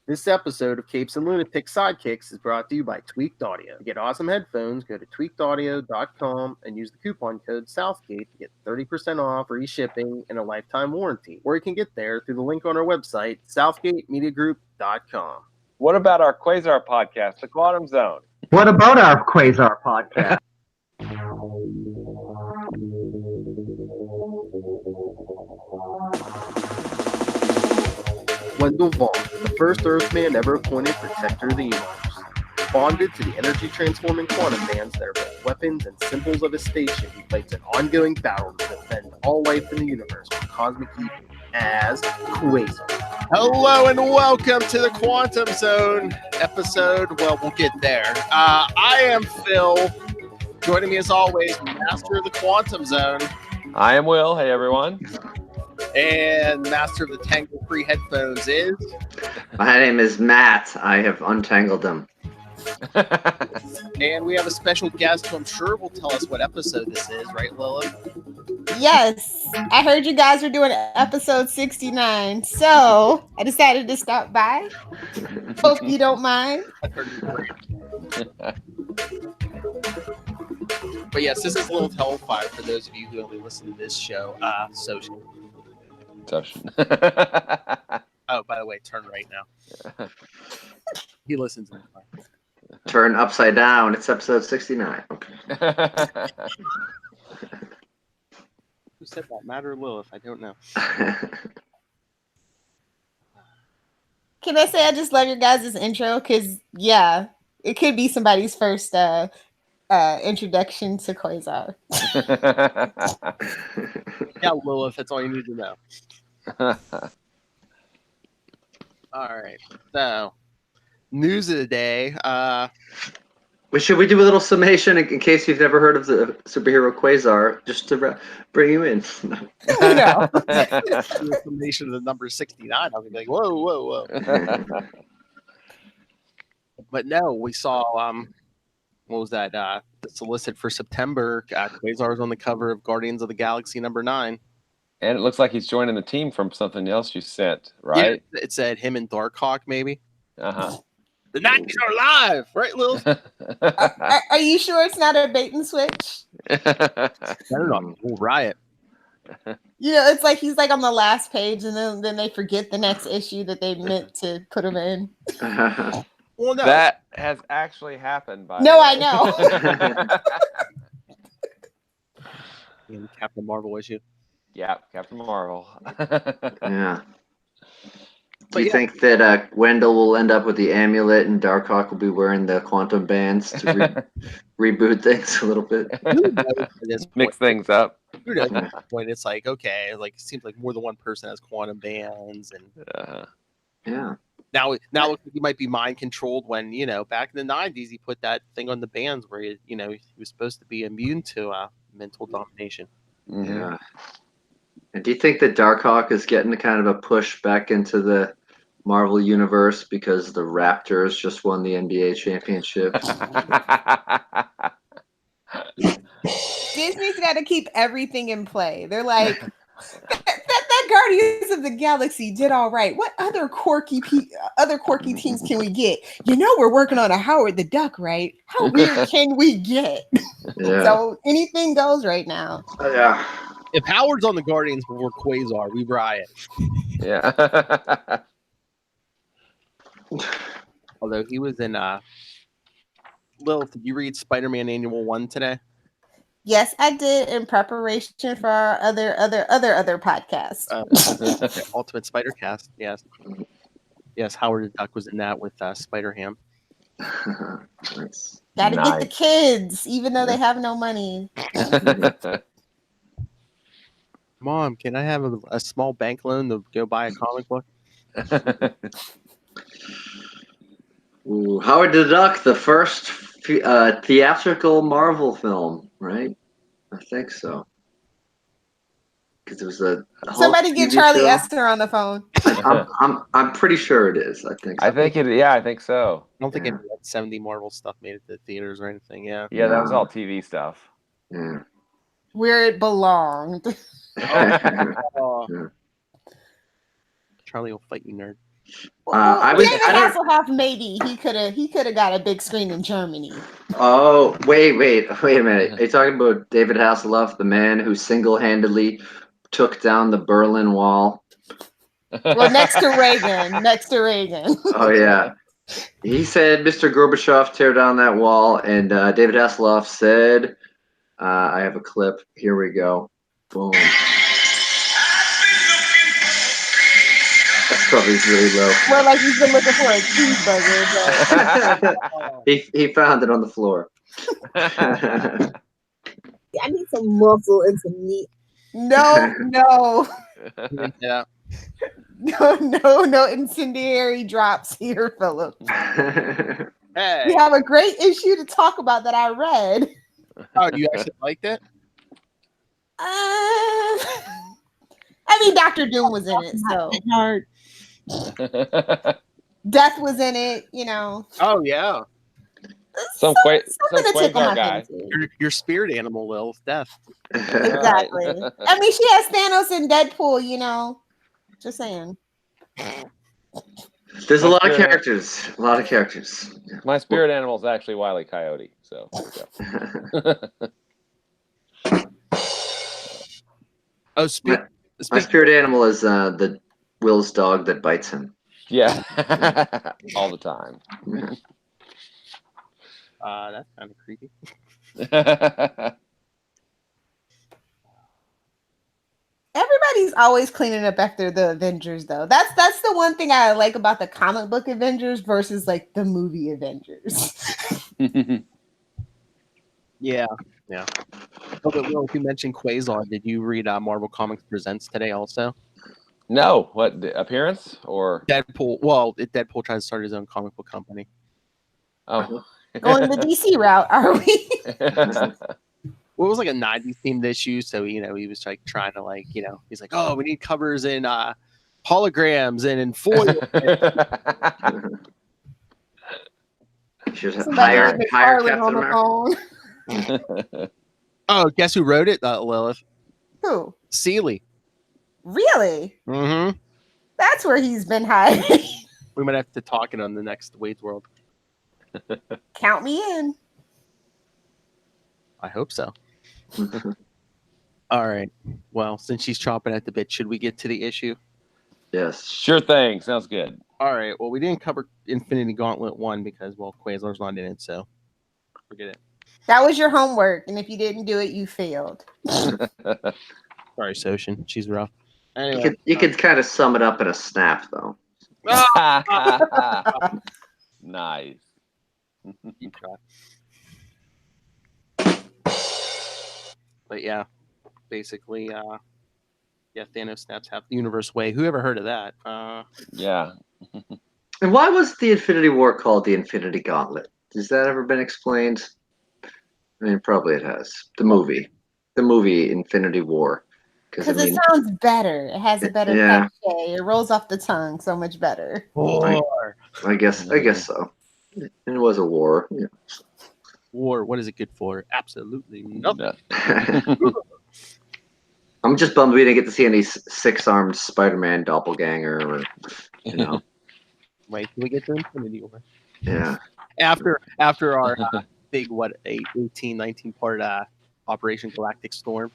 This episode of Capes and Lunatics Sidekicks is brought to you by Tweaked Audio. To get awesome headphones, go to tweakedaudio.com and use the coupon code Southgate to get 30% off, free shipping, and a lifetime warranty. Or you can get there through the link on our website, southgatemediagroup.com. What about our Quasar podcast, The Quantum Zone? What about our Quasar podcast? Wendell Vaughn, the first Earthman ever appointed Protector of the Universe. Bonded to the energy-transforming quantum bands that are both weapons and symbols of his station, he fights an ongoing battle to defend all life in the universe from cosmic evil as Quasar. Hello and welcome to the Quantum Zone episode. Well, we'll get there. I am Phil. Joining me as always, Master of the Quantum Zone. I am Will. Hey, everyone. And Master of the Tangle-Free Headphones is... My name is Matt. I have untangled them. And we have a special guest who I'm sure will tell us what episode this is, right, Lilith? Yes, I heard you guys were doing episode 69, so I decided to stop by. Hope you don't mind. But yes, this is a little Hellfire for those of you who only listen to this show. Social. Oh, by the way, turn right now. He listens in the car. Turn upside down. It's episode 69. Okay. Who said that? Matt or Lilith? I don't know. Can I say I just love your guys' intro? Because, yeah, it could be somebody's first introduction to Quasar. Yeah, Lilith, that's all you need to know. All right. So, news of the day. Should we do a little summation in case you've never heard of the superhero Quasar, just to bring you in? No. Summation of the number 69. I'll be like, whoa. But no, we saw, what was that? The solicit for September. Quasar is on the cover of Guardians of the Galaxy number 9. And it looks like he's joining the team from something else you sent, right? Yeah, it said him and Darkhawk, maybe. Uh-huh. The 90s are alive, right, Lil? Are you sure it's not a bait and switch? I don't know. We'll riot. You know, it's like he's like on the last page, and then they forget the next issue that they meant to put him in. Well, no. That has actually happened. I know. In Captain Marvel issue. Yeah, Captain Marvel. Yeah. Do you think that Wendell will end up with the amulet and Darkhawk will be wearing the quantum bands to reboot things a little bit? Mix things up. Who knows at this point? It's like, okay, like it seems like more than one person has quantum bands, and yeah. Now it looks like he might be mind controlled when, you know, back in the 90s he put that thing on the bands where he was supposed to be immune to mental domination. Mm-hmm. Yeah. And do you think that Darkhawk is getting kind of a push back into the Marvel universe because the Raptors just won the NBA championship? Disney's got to keep everything in play. They're like, that Guardians of the Galaxy did all right. What other quirky teams can we get? You know, we're working on a Howard the Duck, right? How weird can we get? Yeah. So anything goes right now. Yeah. If Howard's on the Guardians before Quasar, we riot. Yeah. Although he was in Lilith, did you read Spider-Man Annual 1 today? Yes, I did in preparation for our other podcast. Ultimate Spider-Cast, yes. Yes, Howard the Duck was in that with Spider-Ham. Nice. Gotta get the kids, even though they have no money. Mom, can I have a small bank loan to go buy a comic book? Ooh, Howard the Duck, the first theatrical Marvel film, right? I think so. Because it was somebody get Charlie Esther on the phone. I'm pretty sure it is. I think. So. I think so. I don't think any of that 70 Marvel stuff made it to theaters or anything. Yeah. Yeah, that was all TV stuff. Yeah. Where it belonged. Oh. Charlie will fight you, nerd. David Hasselhoff, maybe he could have got a big screen in Germany. Oh, wait a minute. Are you talking about David Hasselhoff, the man who single-handedly took down the Berlin Wall? Well, next to Reagan. Oh, yeah. He said, Mr. Gorbachev, tear down that wall. And David Hasselhoff said, I have a clip. Here we go. Boom. That's probably really low. More like he's been looking for a cheeseburger. He found it on the floor. I need some muscle and some meat. No. Yeah. No incendiary drops here, Philip. Hey. We have a great issue to talk about that I read. Oh, you actually liked it? I mean, Dr. Doom was in it, so Death was in it, you know. Oh yeah. Some something to tickle Quasar my guy. fancy. Your spirit animal, Lil, Death. Exactly. I mean, she has Thanos and Deadpool, you know. Just saying. There's a lot of characters. My spirit animal is actually Wile E. Coyote. So. Oh, My spirit animal is the Will's dog that bites him. Yeah. All the time. That's kind of creepy. Everybody's always cleaning up after the Avengers, though. That's the one thing I like about the comic book Avengers versus like the movie Avengers. Yeah. Oh, but Will, if you mentioned Quasar, did you read Marvel Comics Presents today also? No. What, the appearance or Deadpool. Well, Deadpool tries to start his own comic book company. oh. Going the DC route, are we? Well, it was like a 90s themed issue, so he was like trying to he's like, oh, we need covers in holograms and in foil. Should Somebody hire with Captain McFarlane on the America. phone. Oh, guess who wrote it, Lilith? Who? Seeley. Really? Mm-hmm. That's where he's been hiding. We might have to talk it on the next Wade's World. Count me in. I hope so. All right. Well, since she's chomping at the bit, should we get to the issue? Yes. Sure thing. Sounds good. All right. Well, we didn't cover Infinity Gauntlet 1 because, well, Quasar's not in it, so forget it. That was your homework, and if you didn't do it, you failed. Sorry, Soshin. She's rough. Anyway. You could kind of sum it up in a snap, though. Nice. Keep trying. But yeah, basically, Thanos snaps half the universe away. Who ever heard of that? Yeah. And why was the Infinity War called the Infinity Gauntlet? Has that ever been explained? I mean, probably it has. The movie Infinity War. Because it sounds better. It has a better cachet. It rolls off the tongue so much better. War. I guess so. It was a war. Yeah. War. What is it good for? Absolutely nothing. I'm just bummed we didn't get to see any six-armed Spider-Man doppelganger, or Wait, can we get to Infinity War? Yeah. After our big 18, 19 part Operation Galactic Storm.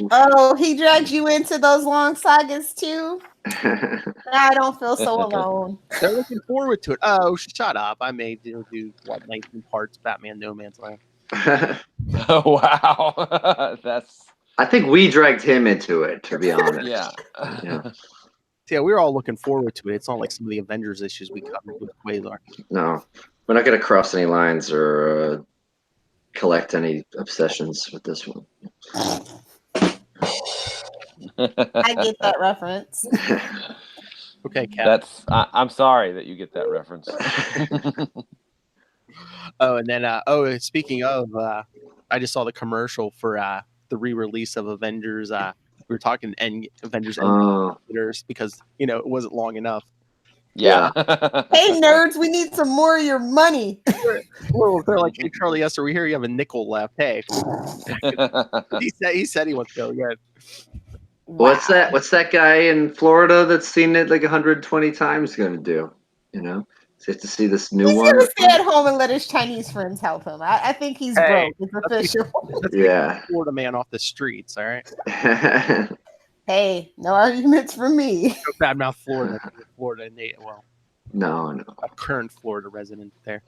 Oh, he dragged you into those long sagas too? I don't feel so alone. They're looking forward to it. Oh, shut up. I may do 19 parts Batman No Man's Land. Oh, wow. I think we dragged him into it, to be honest. Yeah. Yeah, we were all looking forward to it. It's not like some of the Avengers issues we covered with Quasar. No, we're not going to cross any lines or collect any obsessions with this one. I get that reference. Okay, Cap. I'm sorry that you get that reference. Oh, and then speaking of, I just saw the commercial for the re-release of Avengers. We were talking Avengers because it wasn't long enough. Yeah. Hey nerds, we need some more of your money. Well, they're like, hey Charlie Esther, we hear you have a nickel left. Hey, he said he wants to go again. What's that guy in Florida that's seen it like 120 times going to do? You know, so you have to see this new He's one. gonna stay at home and let his Chinese friends help him. I think he's broke. It's official. Let's get Florida man off the streets, all right? Hey, no arguments from me. Go badmouth Florida. Florida, well, No. a current Florida resident there.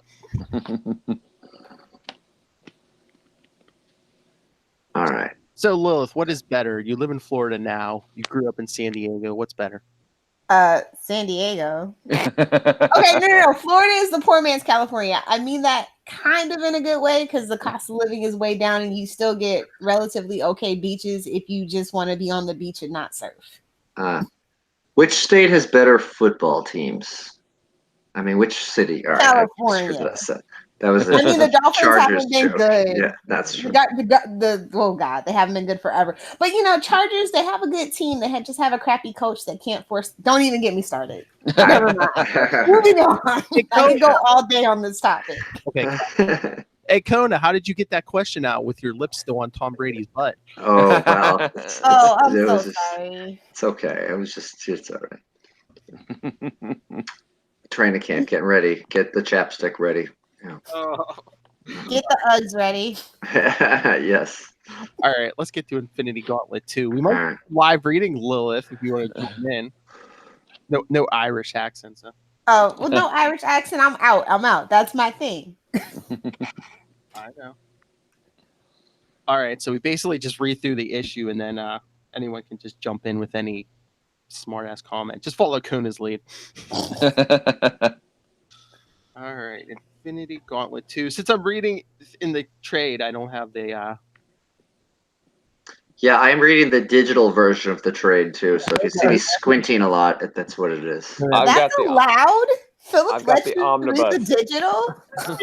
All right. So, Lilith, what is better? You live in Florida now. You grew up in San Diego. What's better? San Diego. Okay, no. Florida is the poor man's California. I mean that kind of in a good way because the cost of living is way down and you still get relatively okay beaches if you just want to be on the beach and not surf. Which state has better football teams? I mean, which city? All right, California. That was I mean, the Dolphins Chargers haven't been joke. good. Yeah, that's true. Oh God, they haven't been good forever. But Chargers, they have a good team. They just have a crappy coach that can't force. Don't even get me started. Never mind. Moving on. I can go all day on this topic. Okay. Hey, Kona, how did you get that question out with your lips still on Tom Brady's butt? Oh well. I'm so sorry. It's okay. It's all right. Training camp, getting ready. Get the chapstick ready. Yeah. Get the Uggs ready. Yes. All right, let's get to Infinity Gauntlet 2. We might be live reading Lilith if you want to jump in. No Irish accent. So. Oh, well, no Irish accent. I'm out. That's my thing. I know. All right, so we basically just read through the issue, and then anyone can just jump in with any smart-ass comment. Just follow Kona's lead. All right, Infinity Gauntlet 2. Since I'm reading in the trade, I don't have the... Yeah, I'm reading the digital version of the trade, too. So if you see me squinting a lot, that's what it is. That's allowed? I've got the omnibus. Read the digital?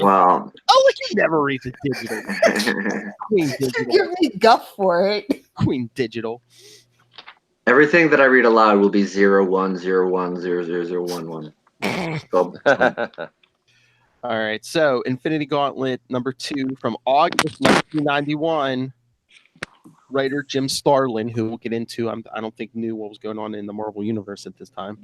Well... Oh, you never read the digital. Queen Digital. Give me guff for it. Queen Digital. Everything that I read aloud will be 0101000011. All right, so Infinity Gauntlet number 2 from August 1991. Writer Jim Starlin, who we'll get into, I don't think knew what was going on in the Marvel Universe at this time.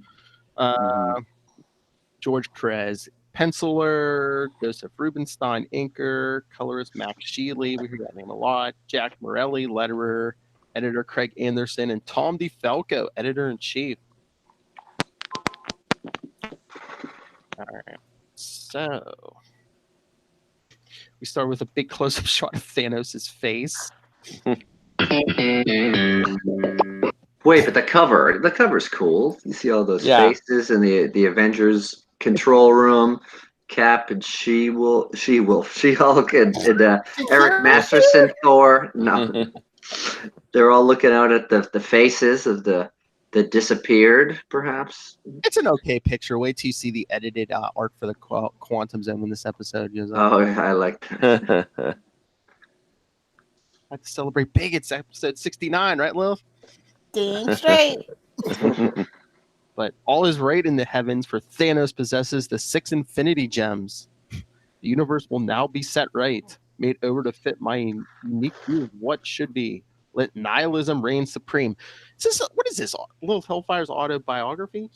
George Perez, penciler, Joseph Rubenstein, inker, colorist Max Sheely, we hear that name a lot, Jack Morelli, letterer, editor Craig Anderson, and Tom DeFalco, editor-in-chief. All right. So, we start with a big close-up shot of Thanos' face. Wait, but the cover's cool. You see all those faces in the Avengers control room. Cap and She-Hulk, and Eric Masterson, Thor. No, they're all looking out at the faces of the disappeared, perhaps. It's an okay picture. Wait till you see the edited art for the Quantum Zone when this episode goes on. Oh, I like that. I have to celebrate big. It's episode 69, right, Lil? Dang straight. But all is right in the heavens, for Thanos possesses the 6 Infinity Gems. The universe will now be set right, made over to fit my unique view of what should be. Let nihilism reign supreme. What is this? Little Hellfire's autobiography?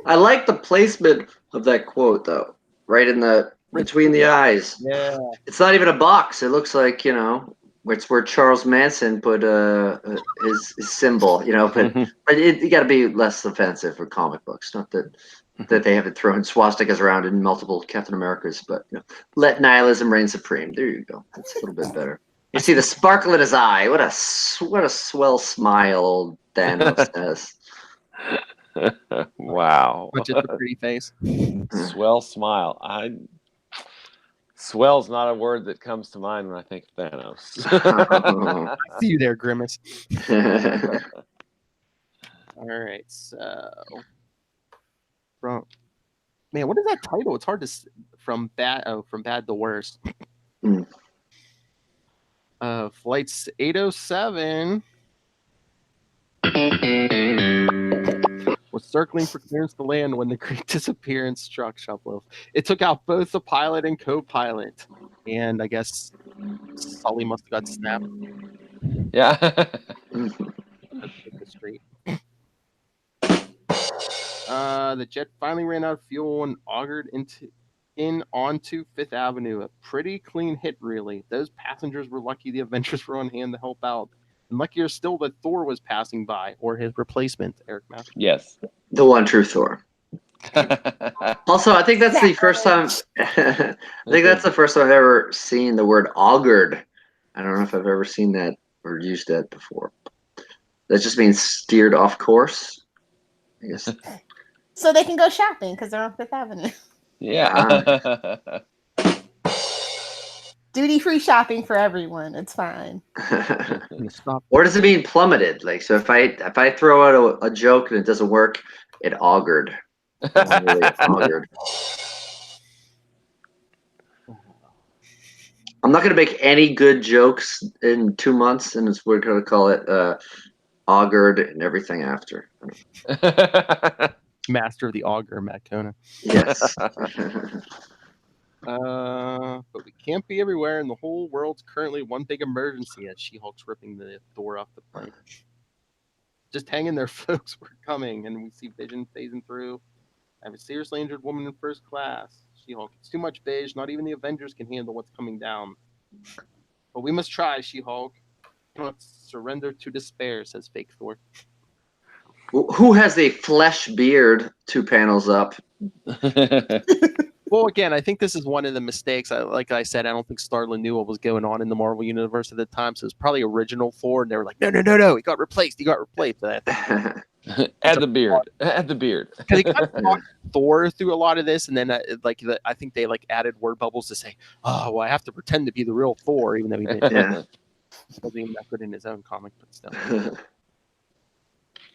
I like the placement of that quote, though. Right in between the eyes. Yeah. It's not even a box. It looks like, it's where Charles Manson put his symbol, but you got to be less offensive for comic books. Not that they haven't thrown swastikas around in multiple Captain Americas, but let nihilism reign supreme. There you go. That's a little bit better. You see the sparkle in his eye. What a swell smile old Thanos has. Wow. Which is a pretty face. Swell smile. Swell's not a word that comes to mind when I think of Thanos. I see you there, Grimace. All right, so what is that title? It's hard to from bad to worse. Flights 807 was circling for clearance to land when the great disappearance struck Shuffle. It took out both the pilot and co-pilot, and I guess Sully must have got snapped. Yeah. Let's get this straight. The jet finally ran out of fuel and augured onto Fifth Avenue. A pretty clean hit, really. Those passengers were lucky the Avengers were on hand to help out. And luckier still that Thor was passing by, or his replacement, Eric Master. Yes. The one true Thor. Also, I think that's the first time. I think that's the first time I've ever seen the word augured. I don't know if I've ever seen that or used that before. That just means steered off course. I guess. So they can go shopping because they're on Fifth Avenue. Yeah. Duty-free shopping for everyone. It's fine. Or does it mean plummeted? Like, so if I throw out a joke and it doesn't work, it augured. Really augured. I'm not going to make any good jokes in 2 months, and we're going to call it augured and everything after. Master of the auger, Matt Kona. Yes. But we can't be everywhere, and the whole world's currently one big emergency as She-Hulk's ripping the door off the plane. Just hang in there, folks. We're coming, and we see Vision phasing through. I have a seriously injured woman in first class. She-Hulk, it's too much beige. Not even the Avengers can handle what's coming down. But we must try, She-Hulk. Don't surrender to despair, says fake Thor. Who has a flesh beard 2 panels up? Well, again, I think this is one of the mistakes. Like I said, I don't think Starlin knew what was going on in the Marvel Universe at the time, so it's probably original Thor, and they were like, no, he got replaced. Add the beard. Add the beard. Because he kind of talked Thor through a lot of this, and then I think they added word bubbles to say, oh, well, I have to pretend to be the real Thor, even though he didn't. Yeah. Wasn't even that good in his own comic, but still.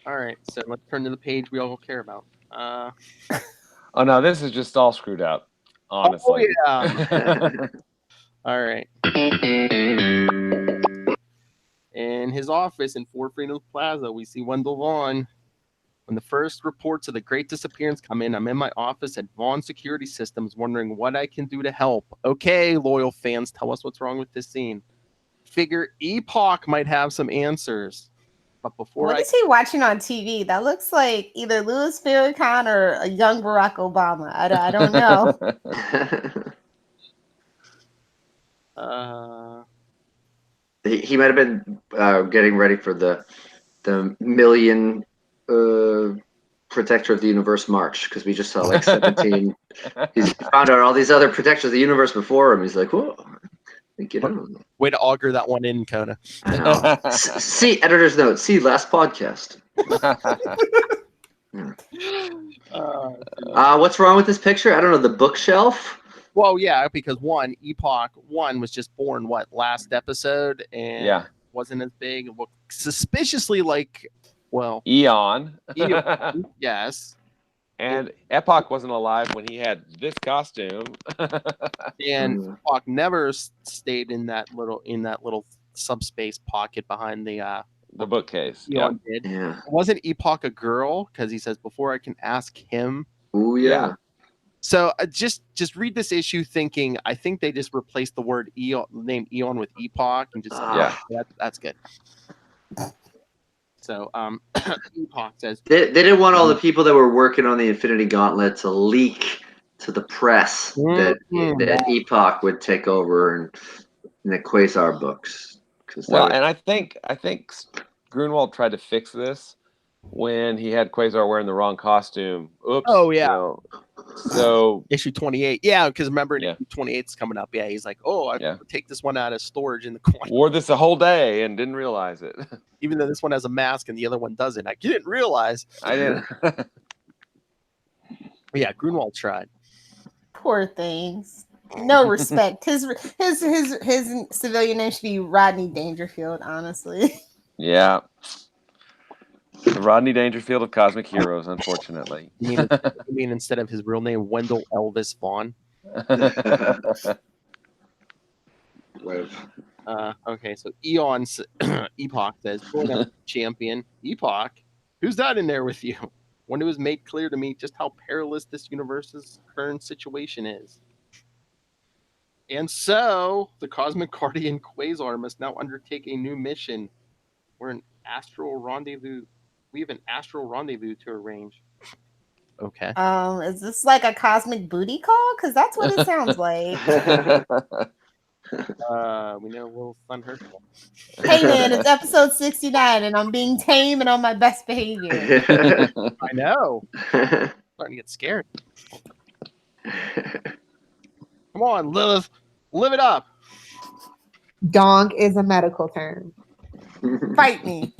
All right, so let's turn to the page we all care about. Oh no, this is just all screwed up. Honestly. Oh, yeah. All right. In his office in Fort Freedom Plaza, we see Wendell Vaughn. When the first reports of the Great Disappearance come in, I'm in my office at Vaughn Security Systems wondering what I can do to help. Okay, loyal fans, tell us what's wrong with this scene. Figure Epoch might have some answers. But before What is he watching on TV? That looks like either Louis Farrakhan or a young Barack Obama. I don't know. He might have been getting ready for the million Protector of the Universe march, because we just saw like 17. He's found out all these other Protectors of the Universe before him. He's like, whoa. Way to augur that one in, Kona. I know. See, editor's note. See last podcast. What's wrong with this picture? I don't know. The bookshelf. Well, yeah, because Epoch 1 was just born last episode, and wasn't as big. It looked suspiciously like Eon. Yes. And Epoch wasn't alive when he had this costume. And Epoch never stayed in that little subspace pocket behind the bookcase. Eon did. Yeah. Wasn't Epoch a girl? Because he says before I can ask him. Oh yeah. So just read this issue thinking I think they just replaced the word name Eon with Epoch and just that's good. So Epoch says they didn't want all the people that were working on the Infinity Gauntlet to leak to the press that Epoch would take over in the Quasar books. And I think Grunwald tried to fix this when he had Quasar wearing the wrong costume. Oops. Oh yeah. So issue 28. Yeah, because remember issue 28 is coming up. Yeah, he's like, I take this one out of storage in the corner. Wore this a whole day and didn't realize it. Even though this one has a mask and the other one doesn't. I didn't realize. I didn't. Yeah, Grunwald tried. Poor things. No respect. His civilian name should be Rodney Dangerfield, honestly. Yeah. The Rodney Dangerfield of Cosmic Heroes, unfortunately. You mean instead of his real name, Wendell Elvis Vaughn? Okay, so Epoch says, champion. Epoch? Who's that in there with you? When it was made clear to me just how perilous this universe's current situation is. And so, the Cosmic Guardian Quasar must now undertake a new mission. We're in astral rendezvous. We have an astral rendezvous to arrange. Okay. Is this like a cosmic booty call? Because that's what it sounds like. We know Will Sun Herschel. Hey man, it's episode 69 and I'm being tame and on my best behavior. I know. I'm starting to get scared. Come on, Lilith. Live it up. Dong is a medical term. Fight me.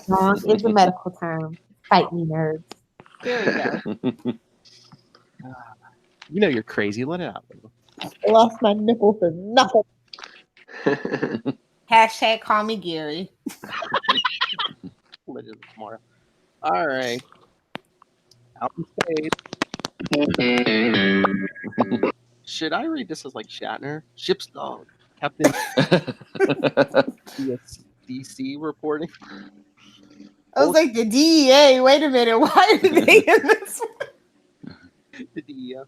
Dong is a medical term. Fight me, nerds. There we go. You know you're crazy. Let it out. Lilith. I lost my nipple for nothing. Hashtag call me Gary. Let it out tomorrow. All right. Out in space. Should I read this as like Shatner? Ship's dog. Captain DC reporting. I was like, the DEA, wait a minute, why are they in this one? The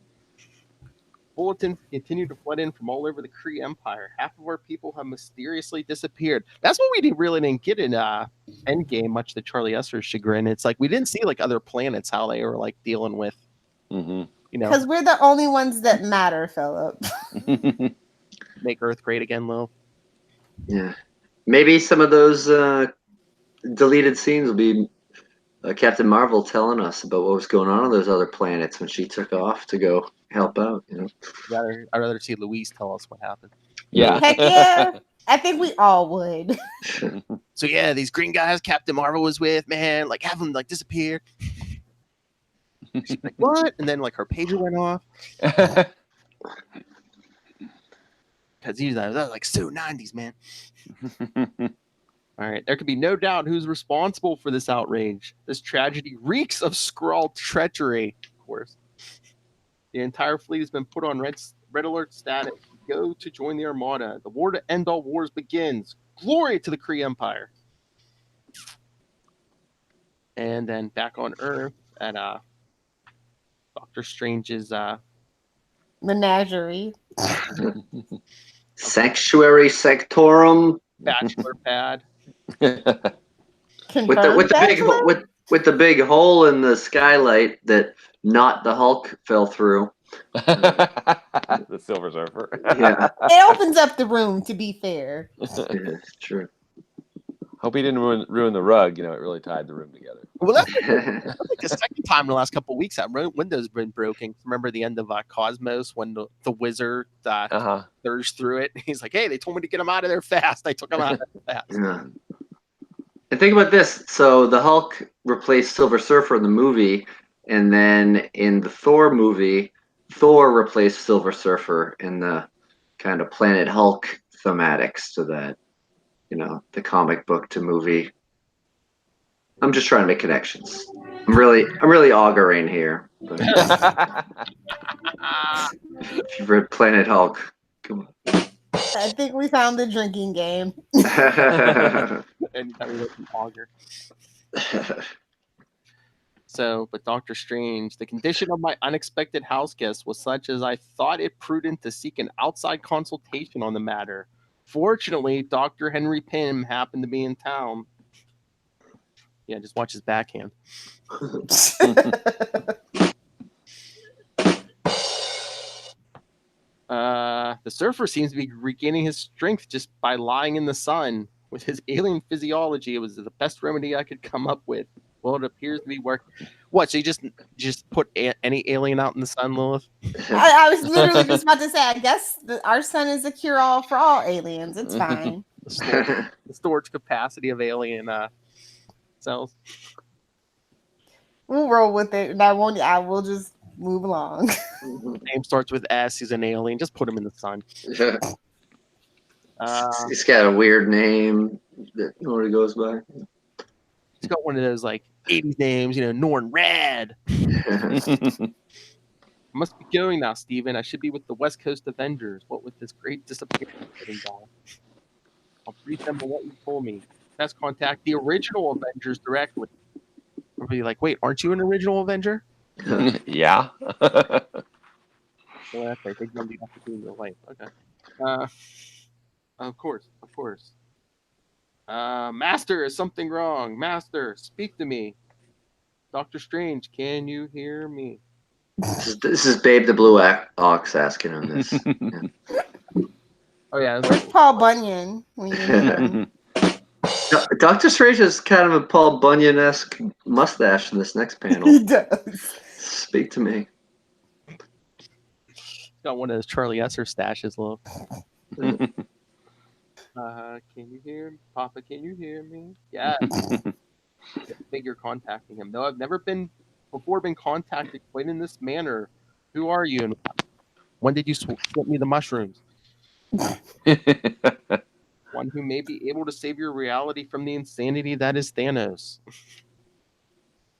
bulletins continue to flood in from all over the Kree Empire. Half of our people have mysteriously disappeared. That's what we really didn't get in Endgame, much to Charlie Esser's chagrin. It's like we didn't see like other planets, how they were like dealing with, you know, Because we're the only ones that matter, Philip. make Earth great again, Lil. Yeah. Maybe some of those deleted scenes will be Captain Marvel telling us about what was going on those other planets when she took off to go help out. You know, I'd rather see Louise tell us what happened. Yeah. Heck yeah. I think we all would. So yeah, these green guys Captain Marvel was with, man, like have them like disappear. She's like, what? And then like her pager went off. Because he's like so 90s, man. All right. There can be no doubt who's responsible for this outrage. This tragedy reeks of Skrull treachery, of course. The entire fleet has been put on red alert status. Go to join the Armada. The war to end all wars begins. Glory to the Kree Empire. And then back on Earth at Doctor Strange's Menagerie. Sanctuary Sectorum bachelor pad. with Confirmed the big hole in the skylight that not the Hulk fell through. The Silver Surfer. Yeah, It opens up the room, to be fair. it's true. Hope he didn't ruin the rug. You know, it really tied the room together. Well, that's like the second time in the last couple of weeks that window's been broken. Remember the end of Cosmos when the wizard surged through it? He's like, hey, they told me to get him out of there fast. I took him out of there fast. Yeah. And think about this. So the Hulk replaced Silver Surfer in the movie, and then in the Thor movie, Thor replaced Silver Surfer in the kind of Planet Hulk thematics to that, you know, the comic book to movie. I'm just trying to make connections. I'm really auguring here. But if you've read Planet Hulk, come on. I think we found the drinking game. And we can auger. So, but Doctor Strange, the condition of my unexpected house guest was such as I thought it prudent to seek an outside consultation on the matter. Fortunately, Dr. Henry Pym happened to be in town. Yeah, just watch his backhand. The surfer seems to be regaining his strength just by lying in the sun. With his alien physiology, it was the best remedy I could come up with. Well, it appears to be working. What? So you just put any alien out in the sun, Lilith? I was literally just about to say, I guess our sun is a cure-all for all aliens. It's fine. The storage capacity of alien cells. We'll roll with it. I will just move along. Name starts with S. He's an alien. Just put him in the sun. He's got a weird name that nobody goes by. He's got one of those like 80s names, you know, Norn Rad. I must be going now, Steven. I should be with the West Coast Avengers. What with this great disappearance getting down? I'll brief them on what you told me. Best contact the original Avengers directly. I'll be like, wait, aren't you an original Avenger? Yeah. Well, that's right. They don't have to do in real life. Okay. Of course. Master, is something wrong? Master, speak to me. Dr. Strange, can you hear me? This is Babe the Blue Ox asking him this. Yeah. Oh, yeah. Where's Paul Bunyan when you need him? Dr. Strange has kind of a Paul Bunyan-esque mustache in this next panel. He does. Speak to me. Got one of those Charlie Esser stashes, look. Can you hear me? Papa, can you hear me? Yeah. Figure contacting him. No, I've never been contacted quite in this manner. Who are you? And when did you slip me the mushrooms? One who may be able to save your reality from the insanity that is Thanos.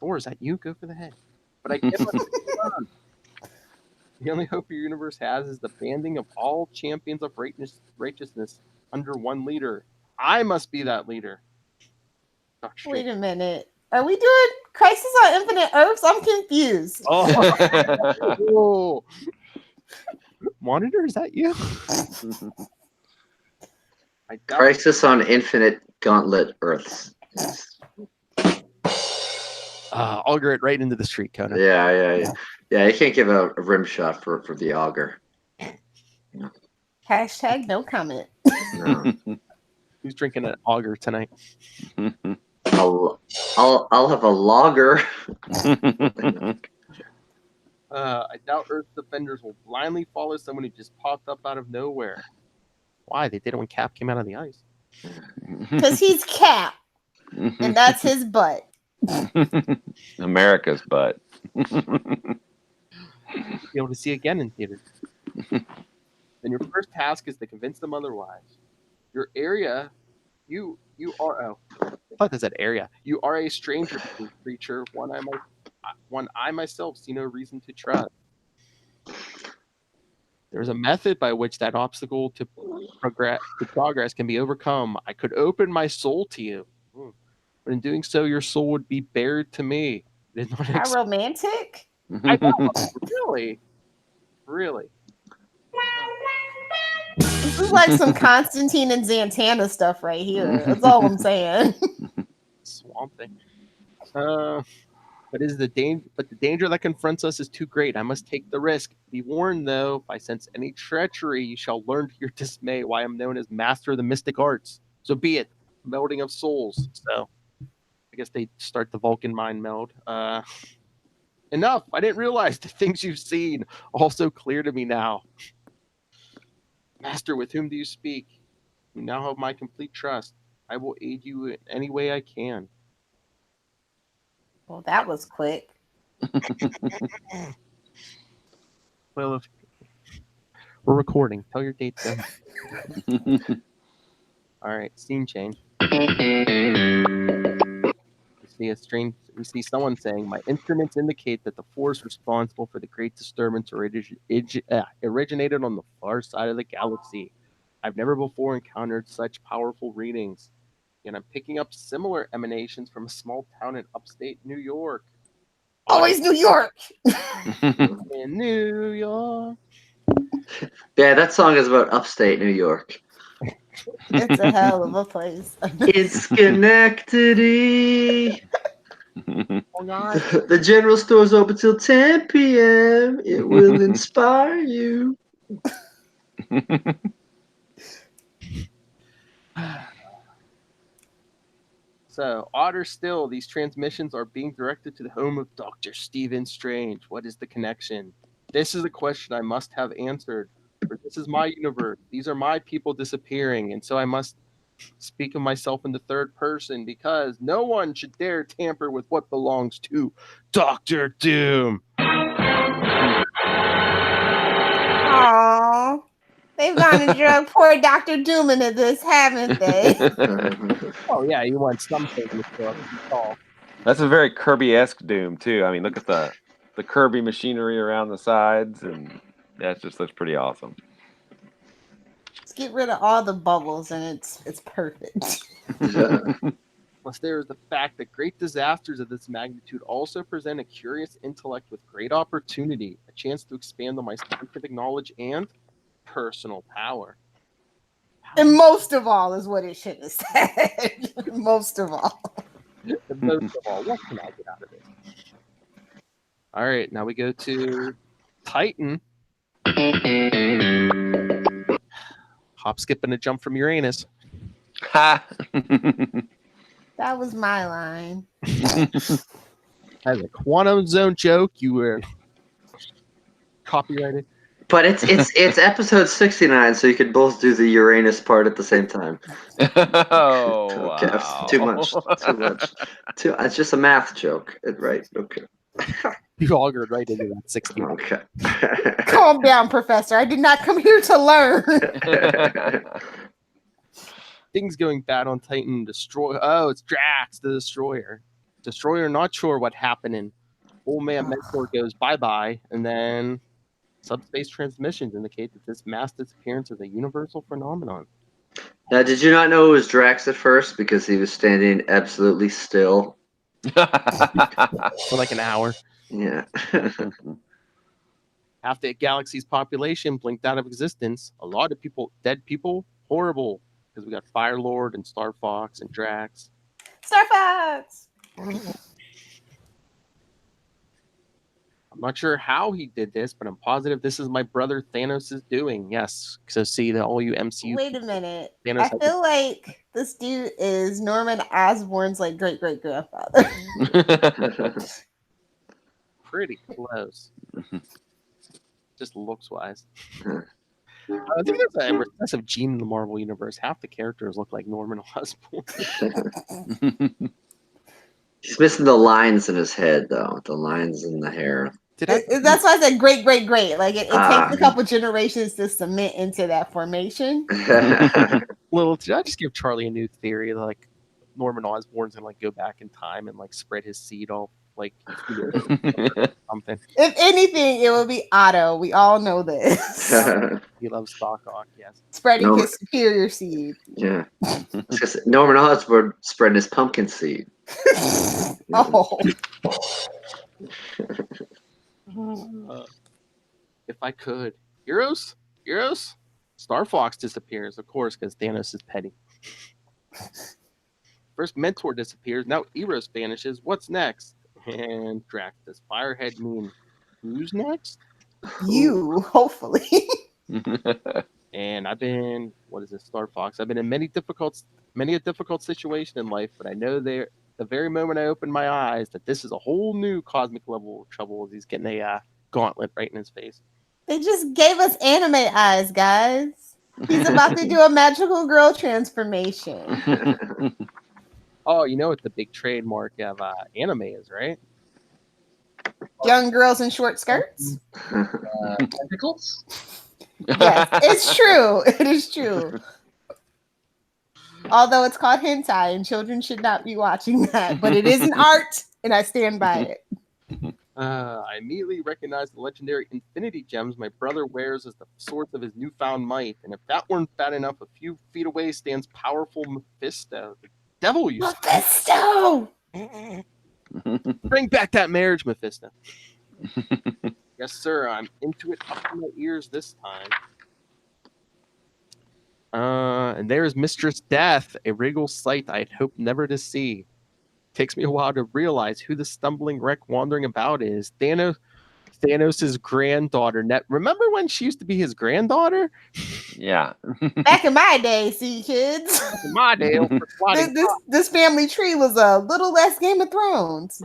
Thor, is that you? Go for the head. But I can't let it run. The only hope your universe has is the banding of all champions of righteousness under one leader. I must be that leader. Wait a minute. Are we doing Crisis on Infinite Earths? I'm confused. Oh. Monitor, is that you? Crisis on Infinite Gauntlet Earths. Auger it right into the street, Conan. Yeah. You can't give a rim shot for the auger. Hashtag no comment. No. Who's drinking an auger tonight? I'll have a lager. I doubt Earth defenders will blindly follow someone who just popped up out of nowhere. Why? They did it when Cap came out of the ice. Because he's Cap, and that's his butt. America's butt. Be able to see again in theaters. Then your first task is to convince them otherwise. Your area, you are. I thought that said area. You are a stranger to this creature. One I myself see no reason to trust. There's a method by which that obstacle to progress can be overcome. I could open my soul to you, but in doing so, your soul would be bared to me. How romantic? I know, really. This is like some Constantine and Zatanna stuff right here. That's all I'm saying. Swamp Thing. But the danger that confronts us is too great. I must take the risk. Be warned, though, if I sense any treachery, you shall learn to your dismay why I'm known as Master of the Mystic Arts. So be it. Melding of souls. So I guess they start the Vulcan mind meld. Enough. I didn't realize the things you've seen also clear to me now. Master, with whom do you speak? You now have my complete trust. I will aid you in any way I can. Well, that was quick. Well, we're recording. Tell your date then. All right, scene change. We see someone saying, "My instruments indicate that the force responsible for the great disturbance originated on the far side of the galaxy. I've never before encountered such powerful readings, and I'm picking up similar emanations from a small town in upstate New York." Always New York. In New York. Yeah, that song is about upstate New York. It's a hell of a place. It's Schenectady. The general store's open till 10 p.m. It will inspire you. So, odder still, these transmissions are being directed to the home of Dr. Stephen Strange. What is the connection? This is a question I must have answered. For this is my universe. These are my people disappearing, and so I must speak of myself in the third person because no one should dare tamper with what belongs to Doctor Doom. Aww. They've gone and drug poor Dr. Doom into this, haven't they? Oh, yeah, you want something. That's a very Kirby-esque Doom, too. I mean, look at the Kirby machinery around the sides, and that just looks pretty awesome. Just get rid of all the bubbles, and it's perfect. Plus, there is the fact that great disasters of this magnitude also present a curious intellect with great opportunity, a chance to expand on my scientific knowledge and personal power. And most of all is what it should have said. Most of all. And most of all, what can I get out of it? All right, now we go to Titan. Hop, skip, and a jump from Uranus. Ha! That was my line. As a Quantum Zone joke, you were copyrighted. But it's episode 69, so you could both do the Uranus part at the same time. Oh, Okay, wow. too much. It's just a math joke, right? Okay. You augured right into that 60. Okay. Calm down, Professor. I did not come here to learn. Things going bad on Titan. It's Drax, the Destroyer. Destroyer not sure what happened, and Old Man Mentor goes bye-bye, and then subspace transmissions indicate that this mass disappearance is a universal phenomenon. Now, did you not know it was Drax at first because he was standing absolutely still? For like an hour. Yeah. Half the galaxy's population blinked out of existence. A lot of people, dead people, horrible. Because we got Fire Lord and Star Fox and Drax. Star Fox! I'm not sure how he did this, but I'm positive this is my brother Thanos' doing. Yes. So see that all you MCU. Wait a minute. Thanos I feel like this dude is Norman Osborn's like great-great-grandfather. Pretty close. Just looks-wise. I think there's a recessive gene in the Marvel Universe. Half the characters look like Norman Osborn. He's missing the lines in his head, though. The lines in the hair. That's why I said great-great-great. Like it takes a couple generations to cement into that formation. Did I just give Charlie a new theory? Like Norman Osborn's gonna like go back in time and like spread his seed all like something. If anything, it will be Otto. We all know this. He loves Starhawk, yes. Spreading his superior seed. Yeah. Norman Osborn spreading his pumpkin seed. Oh. If I could. Heroes? Star Fox disappears, of course, because Thanos is petty. First Mentor disappears, now Eros vanishes. What's next? And Drax, does Firehead mean who's next? You, hopefully. And I've been, Star Fox? I've been in many a difficult situation in life, but I know the very moment I opened my eyes that this is a whole new cosmic level of trouble as he's getting a gauntlet right in his face. They just gave us anime eyes, guys. He's about to do a magical girl transformation. Oh, you know what the big trademark of anime is, right? Young girls in short skirts? Tentacles? Yes, it's true. It is true. Although it's called hentai and children should not be watching that, but it is an art and I stand by it. I immediately recognized the legendary Infinity Gems my brother wears as the source of his newfound might. And if that weren't bad enough, a few feet away stands powerful Mephisto. The devil you Mephisto! Bring back that marriage, Mephisto. Yes, sir. I'm into it up to my ears this time. And there's Mistress Death, a regal sight I'd hoped never to see. Takes me a while to realize who the stumbling wreck wandering about is. Thanos' granddaughter. Remember when she used to be his granddaughter? Yeah. Back in my day, see, kids. Back in my day, this family tree was a little less Game of Thrones.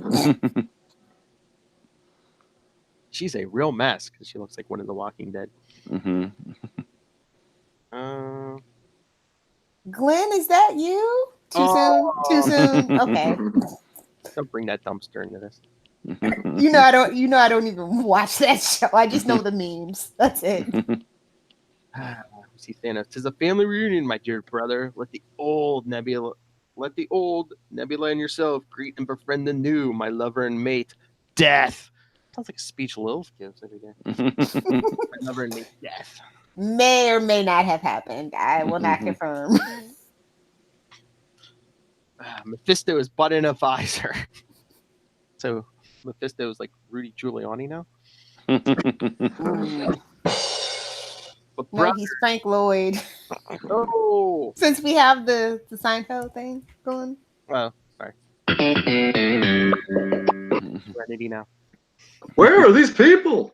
She's a real mess because she looks like one of the Walking Dead. Mm-hmm. Glenn, is that you? Too soon? Okay. Don't bring that dumpster into this. You know I don't even watch that show. I just know the memes. That's it. See Thanos. 'Tis a family reunion, my dear brother. Let the old Nebula and yourself greet and befriend the new, my lover and mate, Death. Sounds like a speech Lilith gives every day. My lover and mate, Death. May or may not have happened. I will not confirm. Mephisto is but in a visor. So Mephisto is like Rudy Giuliani now. But No, he's Frank Lloyd. oh, Since we have the Seinfeld thing going. oh, sorry. Serenity now. Where are these people?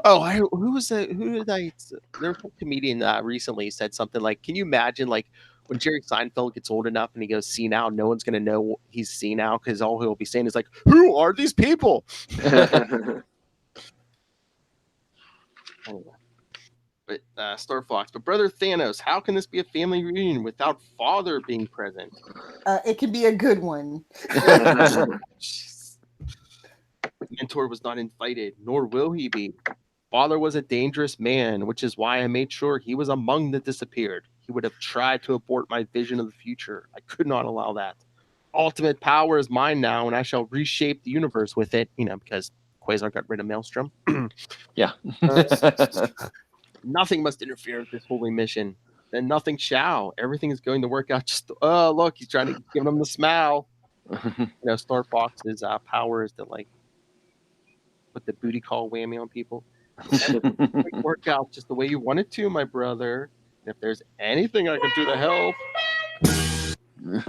Oh, who was it? Who did I? There was a comedian recently said something like, "Can you imagine like when Jerry Seinfeld gets old enough and he goes senile, no one's gonna know he's senile because all he'll be saying is like, who are these people?" Anyway. But Star Fox, but brother Thanos, how can this be a family reunion without father being present? It could be a good one. Mentor was not invited, nor will he be. Father was a dangerous man, which is why I made sure he was among the disappeared. He would have tried to abort my vision of the future. I could not allow that. Ultimate power is mine now, and I shall reshape the universe with it, because Quasar got rid of Maelstrom. Yeah. Nothing must interfere with this holy mission. Then nothing shall. Everything is going to work out just... Oh, look, he's trying to give him the smile. Star Fox's power is to, like, put the booty call whammy on people. Work out just the way you want it to, my brother. And if there's anything I can do to help...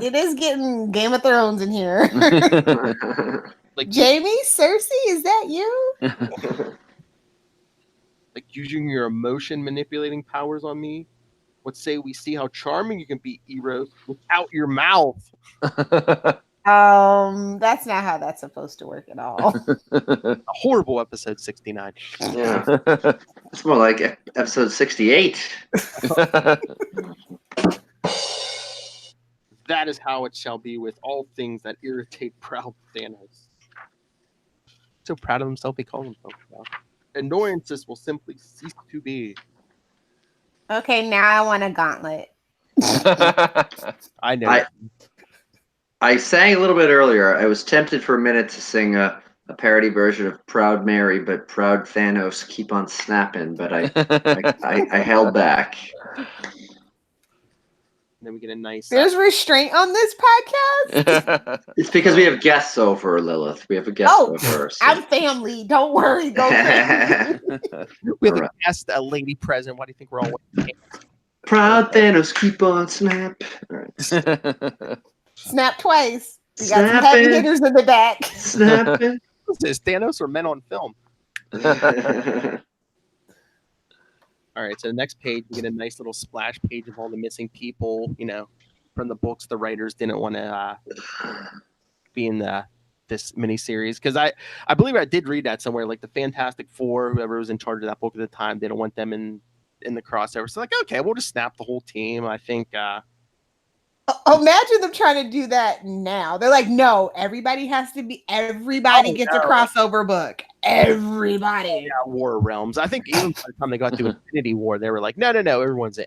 It is getting Game of Thrones in here. Like Jamie, Cersei, is that you? Like using your emotion manipulating powers on me. What say we see how charming you can be, Eros, without your mouth? That's not how that's supposed to work at all. A horrible episode 69. Yeah. It's more like episode 68. That is how it shall be with all things that irritate proud Thanos. So proud of himself, he calls himself proud. Annoyances will simply cease to be. Okay, now I want a gauntlet. I know. I sang a little bit earlier. I was tempted for a minute to sing a parody version of Proud Mary, but Proud Thanos keep on snapping, but I held back. Then we get a nice... There's restraint on this podcast? It's because we have guests over, Lilith. We have a guest over. So. I'm family. Don't worry. Go crazy. We have a guest, a lady present. Why do you think we're all waiting? Proud Thanos, keep on snap. All right. Snap twice. We got some heavy hitters in the back. Snap it. Is this Thanos or Men on Film? All right, so the next page, we get a nice little splash page of all the missing people, from the books the writers didn't want to be in this miniseries. Because I believe I did read that somewhere, like the Fantastic Four, whoever was in charge of that book at the time, they don't want them in the crossover. So, okay, we'll just snap the whole team. I think... Imagine them trying to do that now. They're like, no, everybody gets a crossover book. Everybody. Yeah, War Realms. I think even by the time they got to Infinity War, they were like, no, everyone's in.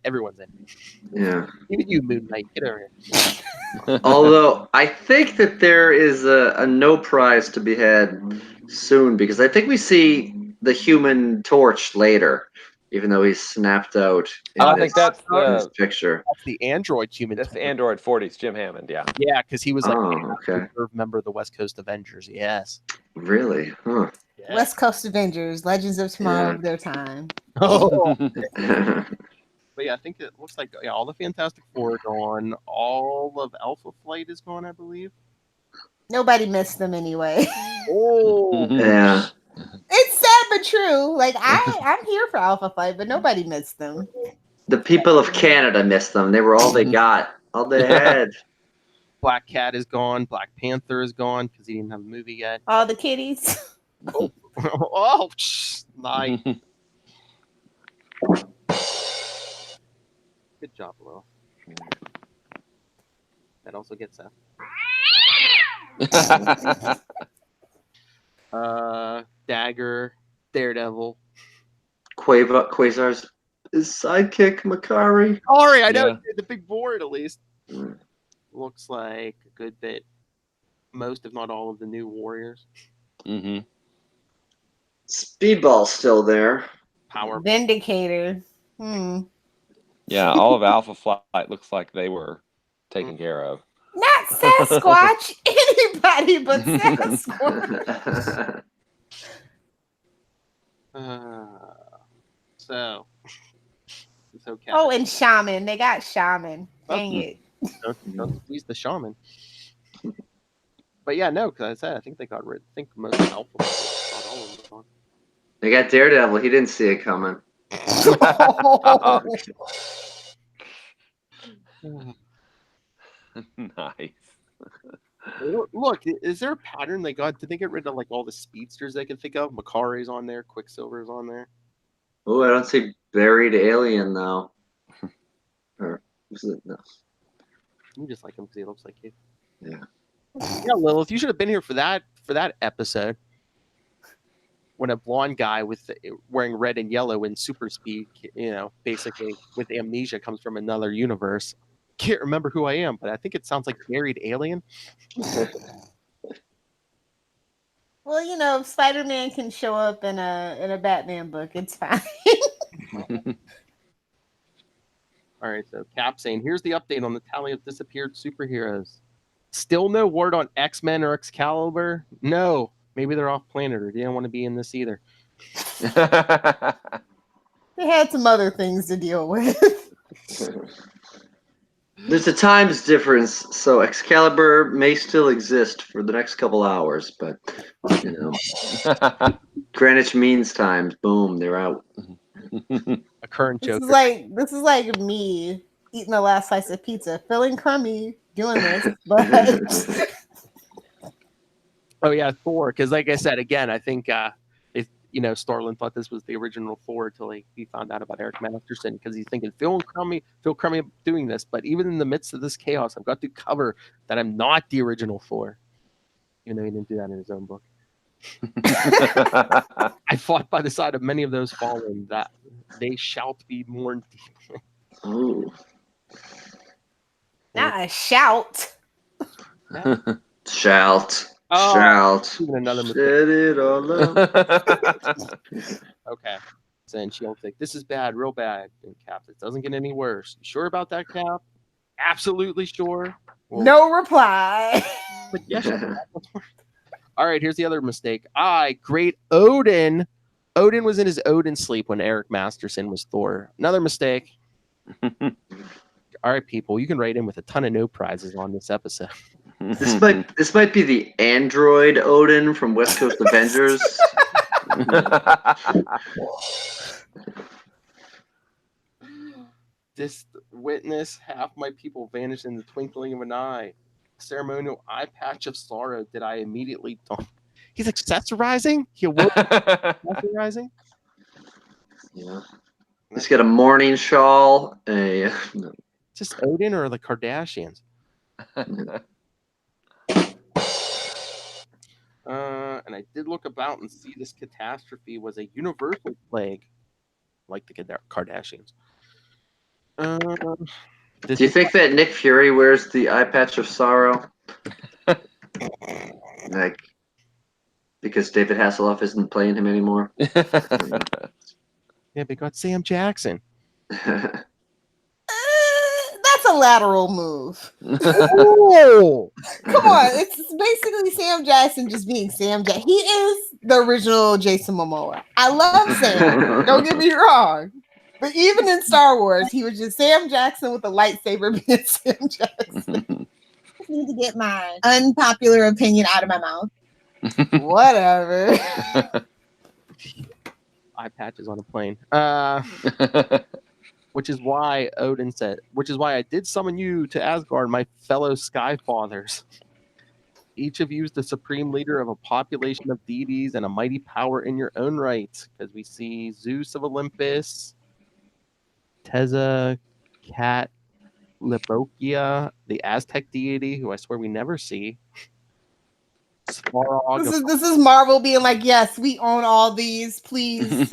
Yeah. Even you, Moon Knight, get over here. Although I think that there is a no prize to be had soon, because I think we see the Human Torch later. Even though he's snapped out. I think that's this picture. That's the Android Human. That's the Android 40s, Jim Hammond. Yeah. Yeah, because he was like a member of the West Coast Avengers. Yes. Really? Huh. Yeah. West Coast Avengers, Legends of Tomorrow of their time. Oh. But yeah, I think it looks like all the Fantastic Four are gone. All of Alpha Flight is gone, I believe. Nobody missed them anyway. Oh. Yeah. It's sad but true. Like I'm here for Alpha Flight, but nobody missed them. The people of Canada missed them. They were all they got, all they had. Black Cat is gone. Black Panther is gone because he didn't have a movie yet. All the kitties. Nice. Good job, Lil. That also gets Dagger, Daredevil, Quasar's sidekick, Makari. Ari, I know the big board at least. Looks like a good bit, most if not all of the new Warriors. Mm-hmm. Speedball's still there. Power Vindicator. Yeah, all of Alpha Flight looks like they were taken care of. Not Sasquatch. Anybody but Sasquatch. So okay. Oh, and Shaman. They got Shaman. Dang it. Don't squeeze the Shaman. But yeah, no, because I said I think they got rid. I think most of the alpha. Not all of them gone. They got Daredevil. He didn't see it coming. Nice. Look, is there a pattern they got? Did they get rid of like all the speedsters they could think of? Makari's on there, Quicksilver's on there. Oh, I don't see Buried Alien though. Or was it? No. You just like him because he looks like you. Yeah. Yeah, Lilith, you should have been here for that episode. When a blonde guy wearing red and yellow in super speed, basically with amnesia comes from another universe. Can't remember who I am, but I think it sounds like Buried Alien. Well, if Spider-Man can show up in a Batman book, it's fine. All right, so Cap saying, here's the update on the tally of disappeared superheroes. Still no word on X-Men or Excalibur? No. Maybe they're off planet or they don't want to be in this either. They had some other things to deal with. There's a times difference, so Excalibur may still exist for the next couple hours, but Greenwich Means Times, boom, they're out. A current This Joker. is like me eating the last slice of pizza, feeling crummy, doing this, but Oh yeah, Thor. Because like I said, again, I think Starlin thought this was the original Thor until he found out about Eric Masterson because he's thinking feel crummy doing this. But even in the midst of this chaos, I've got to cover that I'm not the original Thor. Even though he didn't do that in his own book. I fought by the side of many of those fallen that they shall be mourned deeply. Ooh. not a shout. Shout. Oh, Shout. even another mistake. Set it all up. Okay. Saying she'll think this is bad, real bad. And Cap, it doesn't get any worse. You sure about that, Cap? Absolutely sure. Well, No reply. but yes. All right, here's the other mistake. Great Odin. Odin was in his Odin sleep when Eric Masterson was Thor. Another mistake. All right, people, you can write in with a ton of no prizes on this episode. This might be the android Odin from West Coast Avengers. This witness, half my people vanished in the twinkling of an eye. Ceremonial eye patch of sorrow did I immediately don't. He's accessorizing? He awoke accessorizing? Yeah. He's got a morning shawl. Just Odin or the Kardashians? And I did look about and see this catastrophe was a universal plague, like the Kardashians. Do you think that Nick Fury wears the eye patch of sorrow? Like, because David Hasselhoff isn't playing him anymore? Yeah, because Sam Jackson. That's a lateral move. Oh! Come on, it's basically Sam Jackson just being Sam Jackson. He is the original Jason Momoa. I love Sam. Don't get me wrong. But even in Star Wars, he was just Sam Jackson with a lightsaber being Sam Jackson. I need to get my unpopular opinion out of my mouth. Whatever. Eye patches on a plane. Which is why Odin said, which is why I did summon you to Asgard, my fellow Sky Fathers. Each of you is the supreme leader of a population of deities and a mighty power in your own right. Because we see Zeus of Olympus, Teza, Cat, Libokia, the Aztec deity, who I swear we never see. Svarog, This is Marvel being like, yes, we own all these. Please,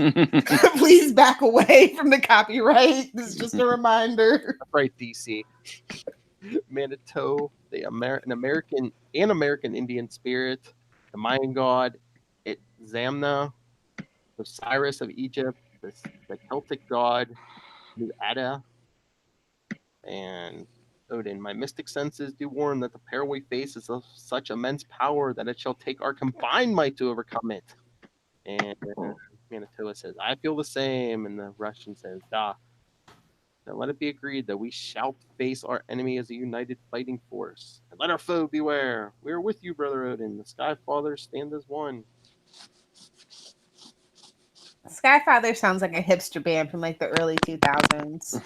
please back away from the copyright. This is just a reminder. right, DC. Manitou, the American Indian spirit, the Mayan god, Zamna, Osiris of Egypt, the Celtic god, Nuada, and Odin, my mystic senses do warn that the peril we face is of such immense power that it shall take our combined might to overcome it. And Manitoba says, I feel the same. And the Russian says, Da. Now let it be agreed that we shall face our enemy as a united fighting force. And let our foe beware. We are with you, Brother Odin. The Sky Father stand as one. Skyfather sounds like a hipster band from like the early 2000s.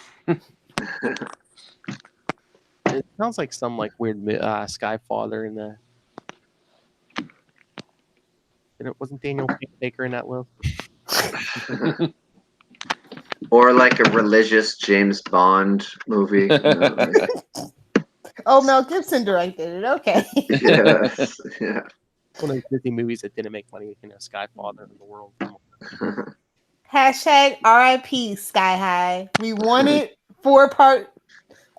It sounds like some like weird Sky Father in the. Wasn't Daniel Baker in that list? Or like a religious James Bond movie. Oh, Mel Gibson directed it. Okay. Yes. Yeah. One of those Disney movies that didn't make money. Sky Father in the world. Hashtag RIP Sky High. We wanted 4-part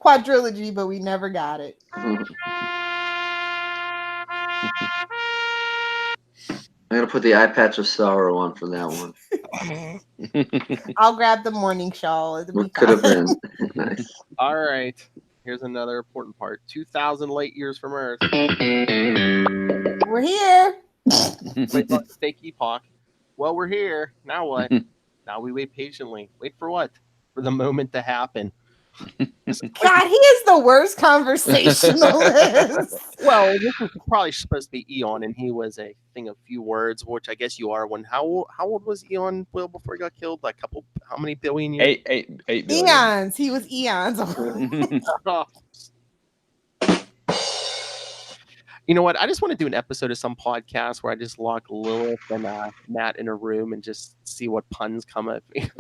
quadrilogy, but we never got it. I'm gonna put the eye patch of sorrow on for that one. I'll grab the morning shawl. It'll be What could have fine. been? Nice. All right. Here's another important part. 2,000 light years from Earth. We're here. Fake epoch. Well, we're here. Now what? Now we wait patiently. Wait for what? For the moment to happen. God, he is the worst conversationalist. Well, this was probably supposed to be Eon, and he was a thing of few words, which I guess you are. How old was Eon, Will, before he got killed? How many billion years? Eight billion. Eons. He was eons. Oh. You know what? I just want to do an episode of some podcast where I just lock Lilith and Matt in a room and just see what puns come at me.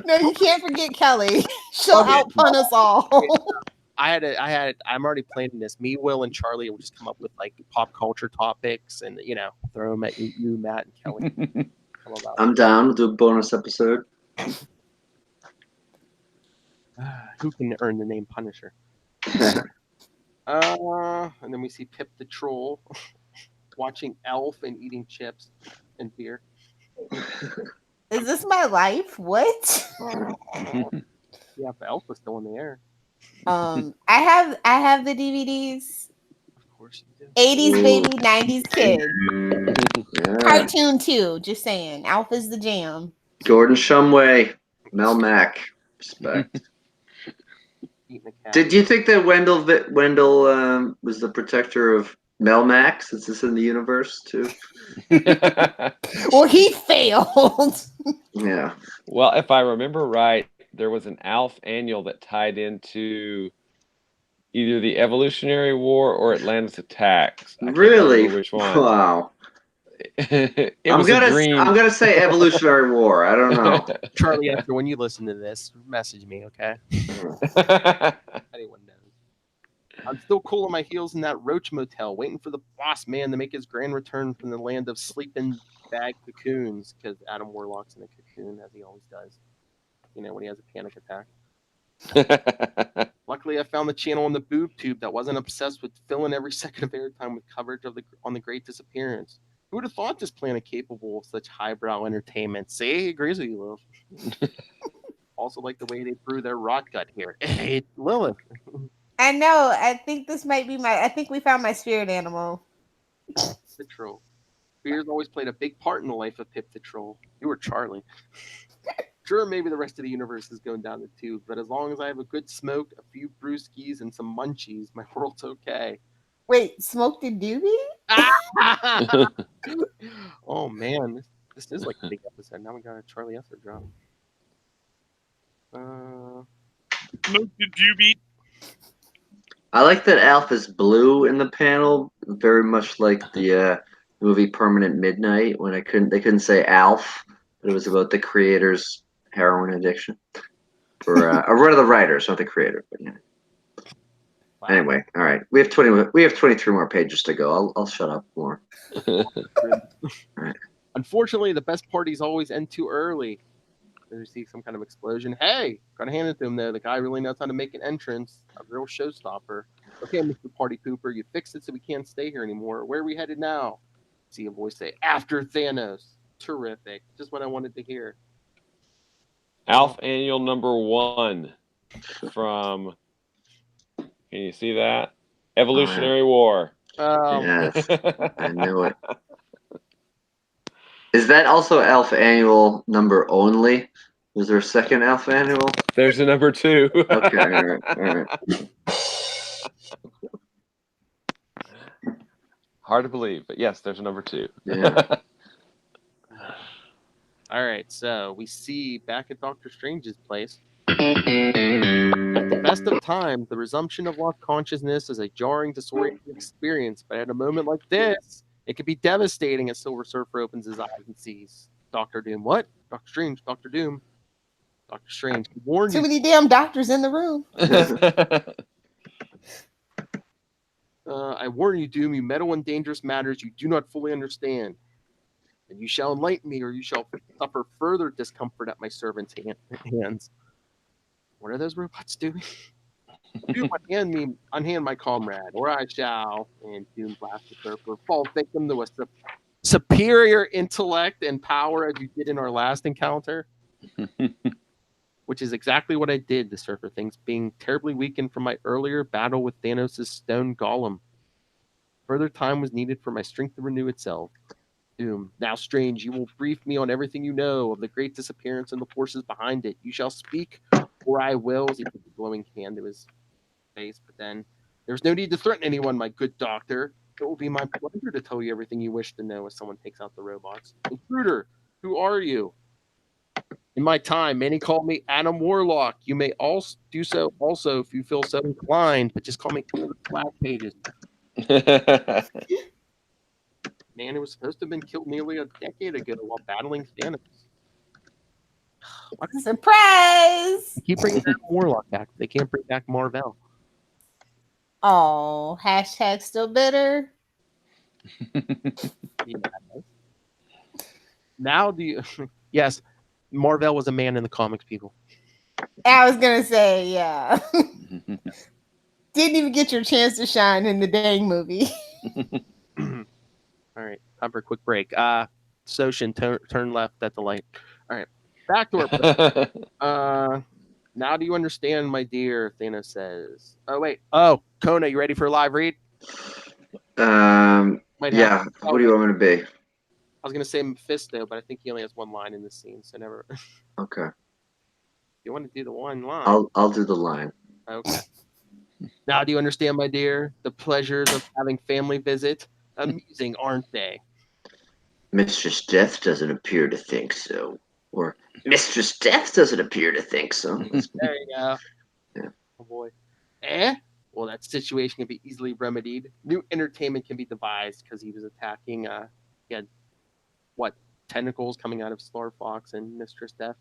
No, you can't forget Kelly. She'll outpun us all. I'm already planning this. Me, Will, and Charlie will just come up with like pop culture topics and throw them at you, Matt, and Kelly. I'm down. We'll do a bonus episode. Who can earn the name Punisher? And then we see Pip the Troll watching Elf and eating chips and beer. Is this my life? What? Yeah, but Elf was still in the air. I have the DVDs. Of course you do. 80s baby, 90s kid. Yeah. Cartoon too. Just saying. Alpha's the jam. Gordon Shumway, Mel Mack. Respect. Did you think that Wendell was the protector of Mel Mack, since it's in the universe too? Well, he failed. Yeah. Well, if I remember right, there was an Alf annual that tied into either the Evolutionary War or Atlantis Attacks. I can't Really? remember which one. Wow. I'm gonna say Evolutionary War. I don't know. Charlie, after when you listen to this, message me, okay? Anyone knows. I'm still cool on my heels in that Roach Motel, waiting for the boss man to make his grand return from the land of sleeping bag cocoons, because Adam Warlock's in a cocoon, as he always does. When he has a panic attack. Luckily, I found the channel on the boob tube that wasn't obsessed with filling every second of airtime with coverage on the Great Disappearance. Who would have thought this planet capable of such highbrow entertainment? See, he agrees with you, Lilith. Also like the way they brew their rot gut here. Hey, Lilith. I know. I think this might be I think we found my spirit animal. The Troll. Beers always played a big part in the life of Pip the Troll. You were Charlie. Sure, maybe the rest of the universe is going down the tube, but as long as I have a good smoke, a few brewskis, and some munchies, my world's okay. Wait, smoked a doobie? Oh man, this is like a big episode. Now we got a Charlie Esser drop. Smoked a doobie. I like that Alf is blue in the panel, very much like the movie Permanent Midnight, when they couldn't say Alf, but it was about the creator's heroin addiction. Or one of the writers, not the creator. But yeah. Wow. Anyway, all right. We have 23 more pages to go. I'll shut up more. All right. Unfortunately, the best parties always end too early. They see some kind of explosion. Hey, gotta hand it to him though. The guy really knows how to make an entrance. A real showstopper. Okay, Mr. Party Pooper, you fixed it so we can't stay here anymore. Where are we headed now? See a voice say, "After Thanos." Terrific. Just what I wanted to hear. Alf Annual number 1 from Can you see that? Evolutionary War. Yes, I knew it. Is that also Elf Annual number only? Was there a second Elf Annual? There's a number 2. Okay, all right. Hard to believe, but yes, there's a number 2. Yeah. All right, so we see back at Doctor Strange's place. At the best of times, the resumption of lost consciousness is a jarring, disorienting experience. But at a moment like this, it could be devastating as Silver Surfer opens his eyes and sees Doctor Doom. What? Doctor Strange, Doctor Doom. Doctor Strange. Warned Too you. many damn doctors in the room. I warn you, Doom, you meddle in dangerous matters you do not fully understand. And you shall enlighten me, or you shall suffer further discomfort at my servant's hands. What are those robots doing? Doom, unhand my comrade, or I shall, and Doom blast the Surfer, fall victim to a superior intellect and power as you did in our last encounter. Which is exactly what I did, the Surfer thinks, being terribly weakened from my earlier battle with Thanos' stone golem. Further time was needed for my strength to renew itself. Doom, now Strange, you will brief me on everything you know of the great disappearance and the forces behind it. You shall speak, or I will. He put the glowing hand to his face, but then there's no need to threaten anyone, my good doctor. It will be my pleasure to tell you everything you wish to know as someone takes out the robots. Intruder, who are you? In my time, many call me Adam Warlock. You may also do so also if you feel so inclined, but just call me Flash Pages. Man who was supposed to have been killed nearly a decade ago while battling Thanos. What a surprise! They keep bringing Adam Warlock back. They can't bring back Marvel. Oh, hashtag still bitter. Now do you... Yes, Marvel was a man in the comics, people. I was going to say, yeah. Didn't even get your chance to shine in the dang movie. All right, time for a quick break. Soshin, turn left at the light. All right, back to our... now do you understand, my dear? Thanos says. Oh, wait. Oh, Kona, you ready for a live read? Yeah. What do you want me to be? I was going to say Mephisto, but I think he only has one line in this scene, so never... Okay. If you want to do the one line... I'll do the line. Okay. Now do you understand, my dear? The pleasures of having family visit? Amusing, aren't they? Mistress Death doesn't appear to think so. Or Mistress Death doesn't appear to think so. There you go. Yeah. Oh boy. Well, that situation can be easily remedied. New entertainment can be devised because he was attacking. He had tentacles coming out of Star Fox and Mistress Death.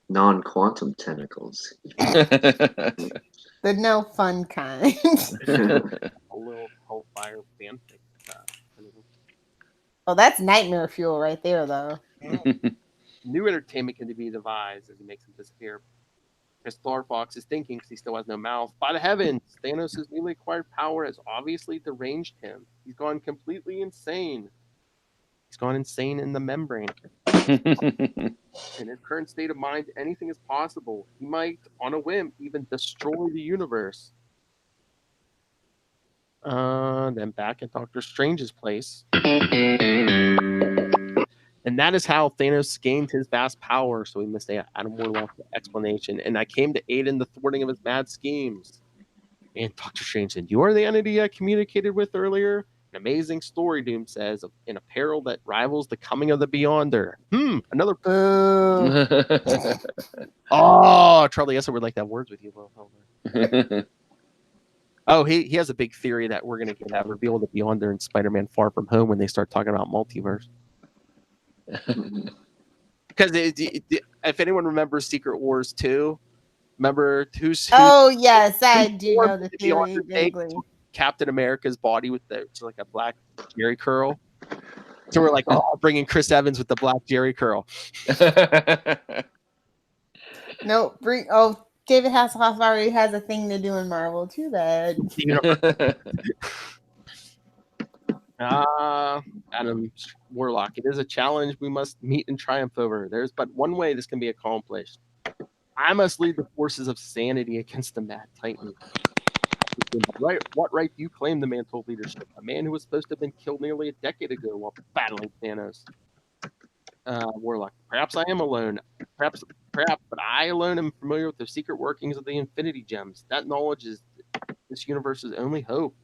Non-quantum tentacles. The no fun kind. A little Hellfire fanfic. Oh, that's nightmare fuel right there, though. New entertainment can be devised as he makes him disappear. As Star Fox is thinking, because he still has no mouth. By the heavens, Thanos' newly acquired power has obviously deranged him. He's gone completely insane. He's gone insane in the membrane. In his current state of mind, anything is possible. He might, on a whim, even destroy the universe. Then back at Doctor Strange's place. And that is how Thanos gained his vast power. So we missed Adam Warlock's explanation. And I came to aid in the thwarting of his mad schemes. And Doctor Strange said, "You are the entity I communicated with earlier. An amazing story," Doom says, in a peril that rivals the coming of the Beyonder. Another... Oh, Charlie Esser would like to have words with you. Oh, he has a big theory that we're going to get that reveal of the Beyonder in Spider-Man Far From Home when they start talking about multiverse. Because if anyone remembers Secret Wars 2, remember who's oh, yes, I do know the theory. Captain America's body with like a black Jerry curl. So we're like, bringing Chris Evans with the black Jerry curl. No, David Hasselhoff already has a thing to do in Marvel. Too bad. Adam Warlock, it is a challenge we must meet and triumph over. There's but one way this can be accomplished. I must lead the forces of sanity against the Mad Titan. What right do you claim the mantle of leadership? A man who was supposed to have been killed nearly a decade ago while battling Thanos. Warlock. Perhaps I am alone. Perhaps, but I alone am familiar with the secret workings of the Infinity Gems. That knowledge is this universe's only hope.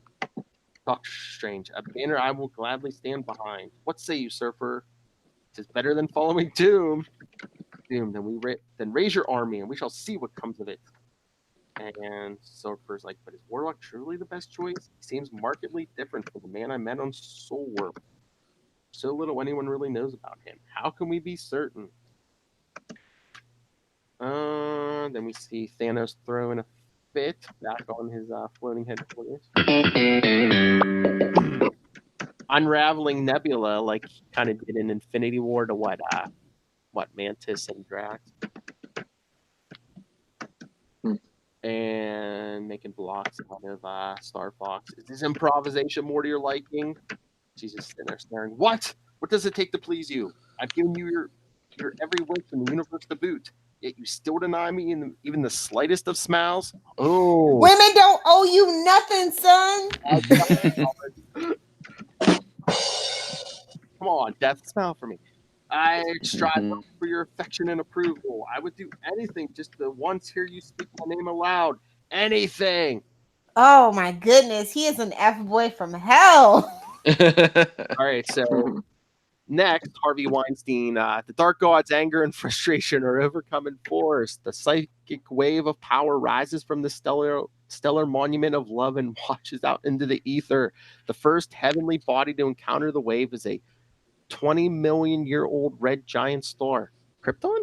Doctor Strange, a banner I will gladly stand behind. What say you, Surfer? 'Tis better than following Doom. Then raise your army, and we shall see what comes of it. And Surfer's like, but is Warlock truly the best choice? He seems markedly different from the man I met on Soul Warp. So little anyone really knows about him. How can we be certain? Then we see Thanos throwing a fit back on his floating headquarters. Unraveling Nebula like he kind of did in Infinity War to what Mantis and Drax. And making blocks out of Star Fox. Is this improvisation more to your liking? She's just sitting there staring. What? What does it take to please you? I've given you your every wish in the universe to boot. Yet you still deny me even the slightest of smiles? Oh. Women don't owe you nothing, son. Come on, Death, smile for me. I strive for your affection and approval. I would do anything just to once hear you speak my name aloud. Anything. Oh my goodness, he is an F-boy from hell. All right, so next, Harvey Weinstein. The Dark God's anger and frustration are overcome in force. The psychic wave of power rises from the stellar monument of love and washes out into the ether. The first heavenly body to encounter the wave is a 20-million-year-old red giant star. Krypton?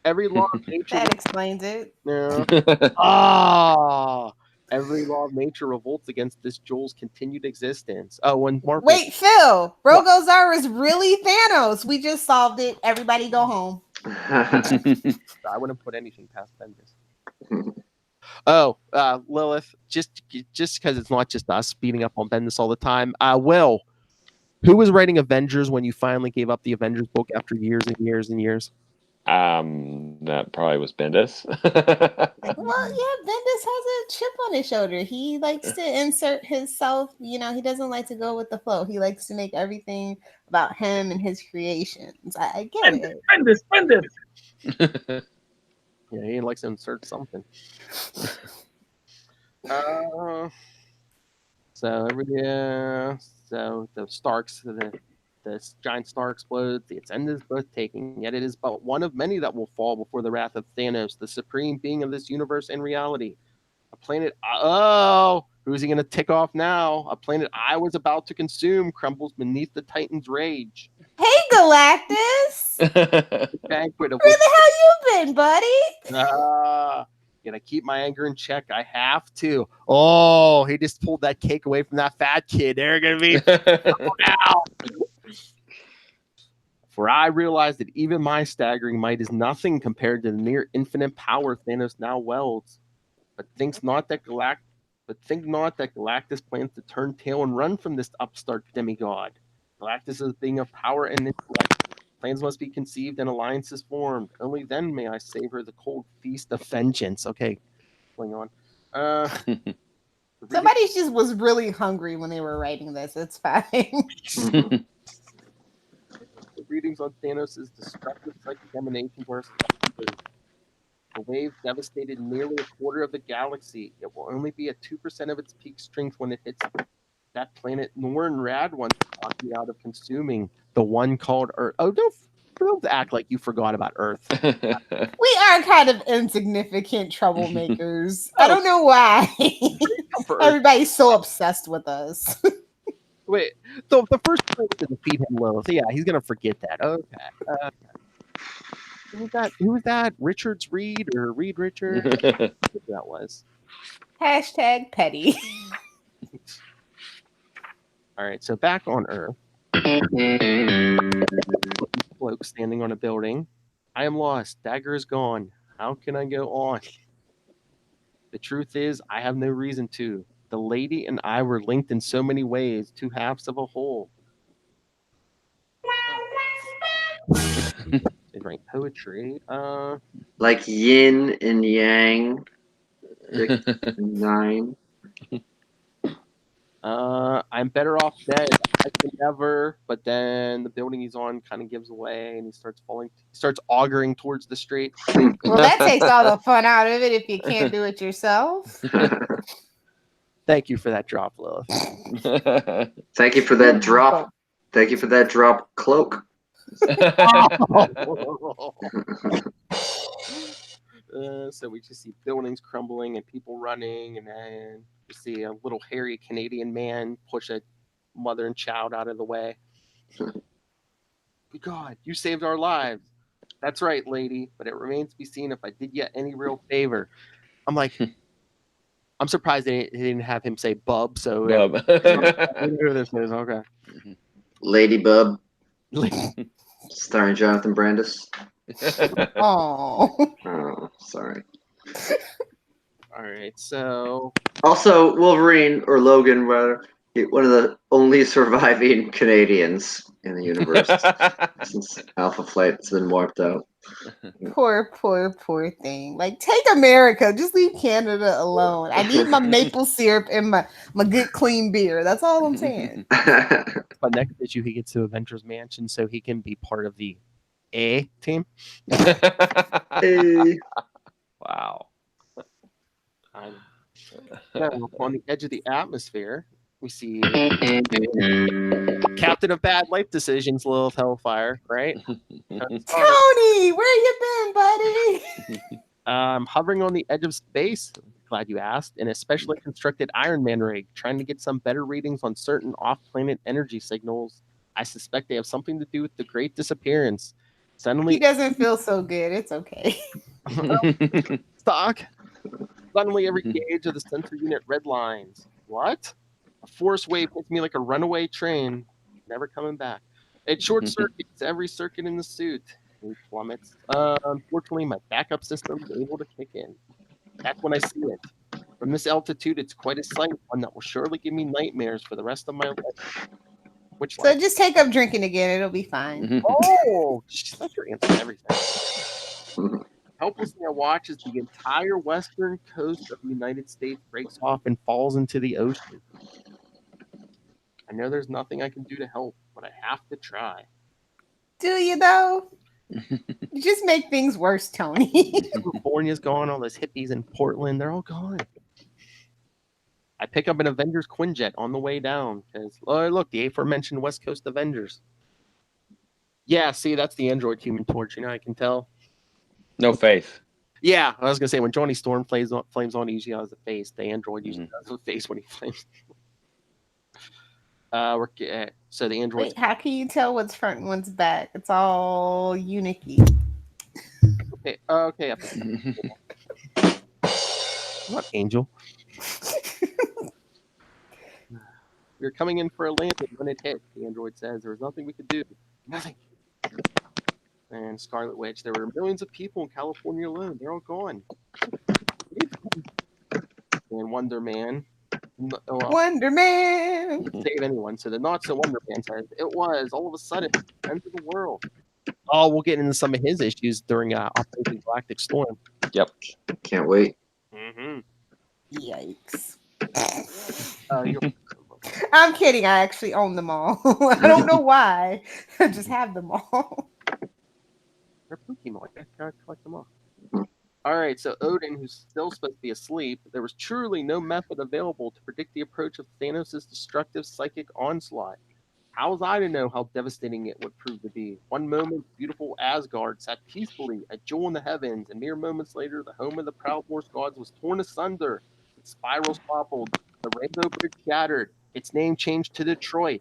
Every law of nature... That explains it. Yeah. Every law of nature revolts against this jewel's continued existence. Oh, and Marvel... Wait, Phil. Rogozar is really Thanos. We just solved it. Everybody go home. I wouldn't put anything past Bendis. Oh, Lilith, just because it's not just us beating up on Bendis all the time. Will, who was writing Avengers when you finally gave up the Avengers book after years and years and years? That probably was Bendis. Well, yeah, Bendis has a chip on his shoulder. He likes to insert himself. You know, he doesn't like to go with the flow. He likes to make everything about him and his creations. I get it. Bendis. Yeah, he likes to insert something. So the Starks, the giant star explodes. Its end is breathtaking, yet it is but one of many that will fall before the wrath of Thanos, the supreme being of this universe and reality. A planet. Oh, who's he going to tick off now? A planet I was about to consume crumbles beneath the Titan's rage. Hey, Galactus. Banquet of Where the hell you been, buddy? Gotta keep my anger in check. I have to. Oh, he just pulled that cake away from that fat kid. They're gonna be out. For I realize that even my staggering might is nothing compared to the near infinite power Thanos now wields. But think not that Galactus plans to turn tail and run from this upstart demigod. Galactus is a being of power and intellect. Plans must be conceived and alliances formed. Only then may I savor the cold feast of vengeance. Okay, going on. Somebody just was really hungry when they were writing this. It's fine. The readings on Thanos' destructive psychic emanations were the wave devastated nearly a quarter of the galaxy. It will only be at 2% of its peak strength when it hits that planet Norn Rad once talked me out of consuming, the one called Earth. Oh, don't act like you forgot about Earth. We are kind of insignificant troublemakers. I don't know why. Everybody's so obsessed with us. Wait, so the first place to defeat him, Lilith. Yeah, he's gonna forget that. Okay. Who was that? Richards Reed or Reed Richard? That was. Hashtag petty. All right, so back on Earth. Bloke standing on a building. I am lost. Dagger is gone. How can I go on? The truth is, I have no reason to. The lady and I were linked in so many ways, two halves of a whole. They write poetry. Like yin and yang. 6 and 9. I'm better off dead. I can never. But then the building he's on kind of gives away, and he starts falling. He starts auguring towards the street. Well, that takes all the fun out of it if you can't do it yourself. Thank you for that drop, Lilith. Thank you for that drop. Thank you for that drop cloak. So we just see buildings crumbling and people running, and then we see a little hairy Canadian man push a mother and child out of the way. Good God, you saved our lives. That's right, lady, but it remains to be seen if I did you any real favor. I'm like, I'm surprised they didn't have him say bub, so Bub. this is okay. Lady Bub, starring Jonathan Brandis. Oh. Oh, sorry. All right, so Also, Wolverine, or Logan, rather, one of the only surviving Canadians in the universe since Alpha Flight's been wiped out. Poor thing. Like, take America. Just leave Canada alone. I need my maple syrup and my good clean beer. That's all I'm saying. but next issue he gets to Avengers Mansion so he can be part of the A team. Hey. Wow. Now, on the edge of the atmosphere, we see Captain of Bad Life Decisions, Lilith Hellfire, right? Tony, where you been, buddy? Hovering on the edge of space. Glad you asked. In a specially constructed Iron Man rig, trying to get some better readings on certain off-planet energy signals. I suspect they have something to do with the Great Disappearance. He Suddenly, doesn't feel so good. It's okay. stock. Suddenly, every gauge of the sensor unit redlines. What? A force wave hits me like a runaway train. Never coming back. It short circuits every circuit in the suit. It plummets. Unfortunately, my backup system is able to kick in. That's when I see it. From this altitude, it's quite a sight, one that will surely give me nightmares for the rest of my life. Which So life? just take up drinking again. It'll be fine. Oh, that's your answer to everything. Helplessly, I watch as the entire western coast of the United States breaks off and falls into the ocean. I know there's nothing I can do to help, but I have to try. Do you, though? You just make things worse, Tony. California's gone, all those hippies in Portland, they're all gone. I pick up an Avengers Quinjet on the way down because, oh, look, the aforementioned West Coast Avengers. Yeah, see, that's the Android Human Torch. You know, I can tell. No face. Yeah, I was gonna say when Johnny Storm flames on, he usually has a face. The Android usually has a face when he flames. So the Android. Wait, how can you tell what's front and what's back? It's all unique. Okay. What, Angel? We're coming in for a landing when it hit. The android says there was nothing we could do. Nothing. And Scarlet Witch, there were millions of people in California alone. They're all gone. And Wonder Man. Wonder Man. Save anyone. So the not so Wonder Man says it was all of a sudden end of the world. Oh, we'll get into some of his issues during Operation Galactic Storm. Yep. Can't wait. Mm-hmm. Yikes. I'm kidding. I actually own them all. I don't know why. I just have them all. They're Pokemon. I gotta collect them all. All right, so Odin, who's still supposed to be asleep, there was truly no method available to predict the approach of Thanos' destructive psychic onslaught. How was I to know how devastating it would prove to be? One moment, beautiful Asgard sat peacefully, a jewel in the heavens, and mere moments later, the home of the proud Norse gods was torn asunder. Its spirals toppled, the rainbow bridge shattered, its name changed to Detroit.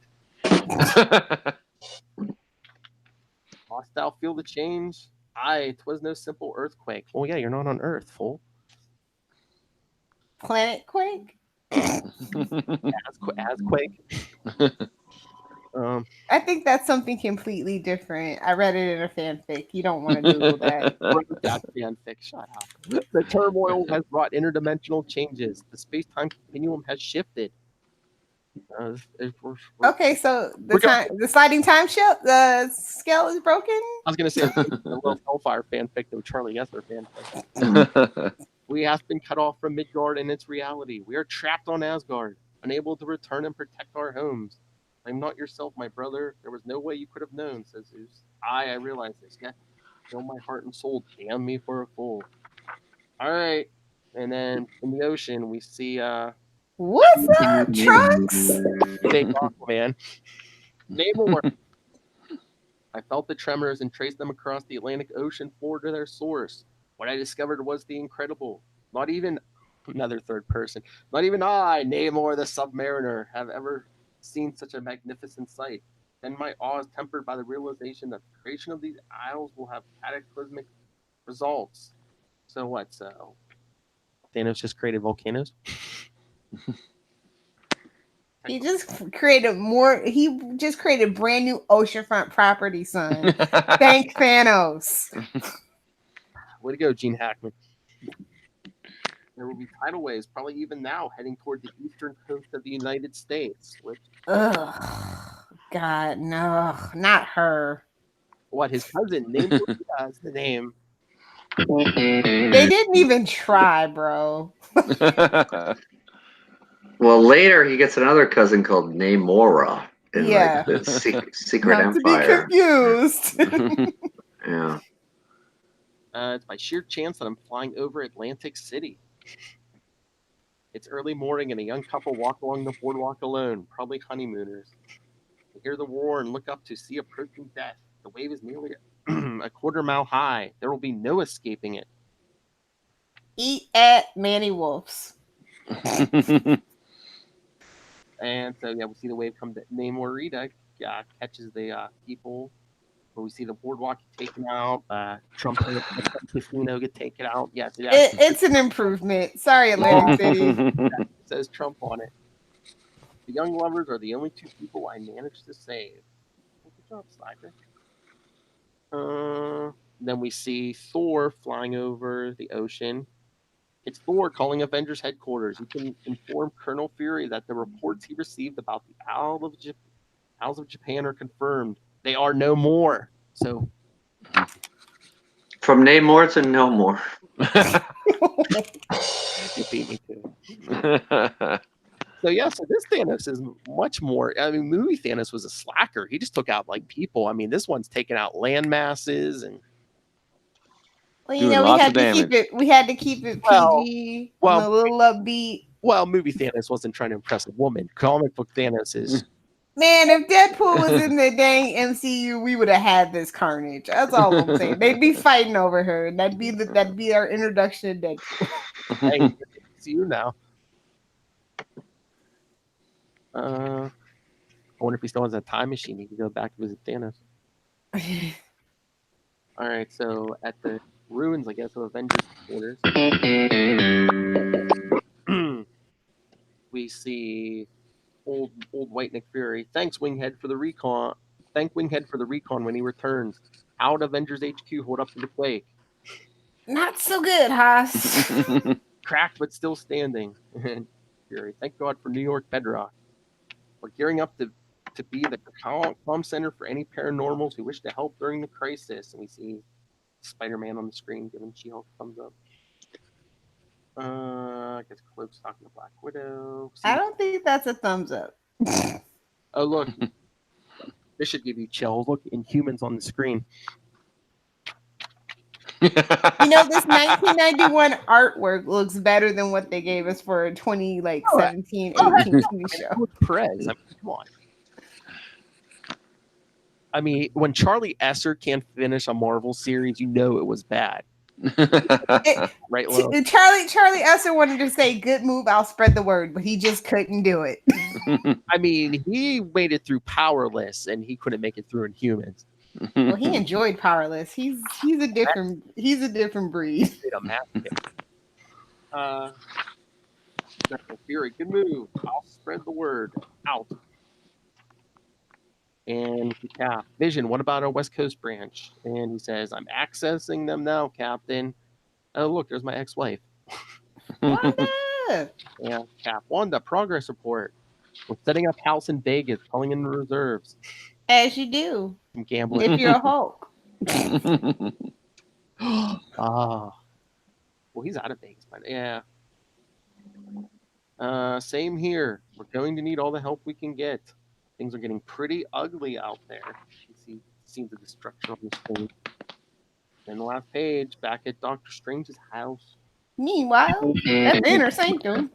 Dost thou feel the change? Aye, 'twas no simple earthquake. Oh yeah, you're not on Earth, fool. Planet Quake? Asquake. I think that's something completely different. I read it in a fanfic. You don't want to Google that. That's fanfic. Shut up. The turmoil has brought interdimensional changes. The space-time continuum has shifted. Okay, so the sliding time the scale is broken. I was gonna say the Little Hellfire fanfic, the Charlie Esser fanfic. We have been cut off from Midgard and its reality. We are trapped on Asgard. unable to return and protect our homes. I'm not yourself, my brother. There was no way you could have known, says Zeus. I realize this. Yeah, fill my heart and soul. Damn me for a fool. All right. And then in the ocean, we see What's up, Trunks? big Aquaman. Namor. I felt the tremors and traced them across the Atlantic Ocean forward to their source. What I discovered was the incredible. Not even another third person. Not even I, Namor the Submariner, have ever seen such a magnificent sight. Then my awe is tempered by the realization that the creation of these isles will have cataclysmic results. So what? So Thanos just created volcanoes? He just created brand new oceanfront property, son. Thank Thanos. Way to go, Gene Hackman. There will be tidal waves, probably even now, heading toward the eastern coast of the United States. Which, Ugh. God, no, not her. what, his cousin, named is the name. They didn't even try, bro. Well, later he gets another cousin called Namora in Yeah. like the secret Not to be empire. confused. Yeah. It's by sheer chance that I'm flying over Atlantic City. It's early morning and a young couple walk along the boardwalk alone, probably honeymooners. They hear the roar and look up to see approaching death. The wave is nearly a quarter mile high. There will be no escaping it. Eat at Manny Wolf's. And so, yeah, we see the wave come to Namorita, catches the people. But we see the boardwalk get taken out. Trump casino get taken out. Yes, It's an improvement. Sorry, Atlantic City. It says Trump on it. The young lovers are the only two people I managed to save. Good job, Slider. Then we see Thor flying over the ocean. It's Thor calling Avengers headquarters. He can inform Colonel Fury that the reports he received about the Owls of Japan are confirmed. They are no more. So, From Namor to no more. you beat me too. So yeah, so this Thanos is much more. I mean, movie Thanos was a slacker. He just took out like people. I mean, this one's taking out land masses and. Well, Doing lots of we had to keep it PG, a little upbeat. Well, movie Thanos wasn't trying to impress a woman. Comic book Thanos is. Man, if Deadpool was in the dang MCU, we would have had this carnage. That's all I'm saying. They'd be fighting over her. That'd be our introduction to Deadpool. Hey, see you now. I wonder if he still has a time machine. He can go back and visit Thanos. All right, so at the ruins, I guess, of Avengers headquarters, we see old White Nick Fury. Thanks, Winghead, for the recon. Thank Winghead for the recon when he returns. How'd Avengers HQ hold up to the quake? Not so good, Haas. Cracked but still standing. Fury. Thank God for New York bedrock. We're gearing up to be the comm center for any paranormals who wish to help during the crisis. And we see Spider-Man on the screen giving She-Hulk a thumbs up. I guess Cloak's talking to Black Widow. I don't think that's a thumbs up. Oh, look. This should give you chills. Look, Inhumans on the screen. You know, this 1991 artwork looks better than what they gave us for a 2017, 18 TV show. Perez, I mean, come on. I mean, when Charlie Esser can't finish a Marvel series, you know it was bad. Right, Lo? Charlie Esser wanted to say, "Good move, I'll spread the word," but he just couldn't do it. I mean, he made it through Powerless, and he couldn't make it through Inhumans. Well, he enjoyed Powerless. He's a different breed. Fury, good move. I'll spread the word out. And yeah, Vision, what about our West Coast branch? And he says, I'm accessing them now, Captain. Oh, look, there's my ex-wife. Wanda! Yeah, Cap. Wanda, progress report. We're setting up house in Vegas, calling in reserves. As you do. I'm gambling. If you're a Hulk. Well, he's out of Vegas. But yeah. Same here. We're going to need all the help we can get. Things are getting pretty ugly out there. You see the destruction on the screen. And the last page, back at Dr. Strange's house. Meanwhile, at the inner sanctum.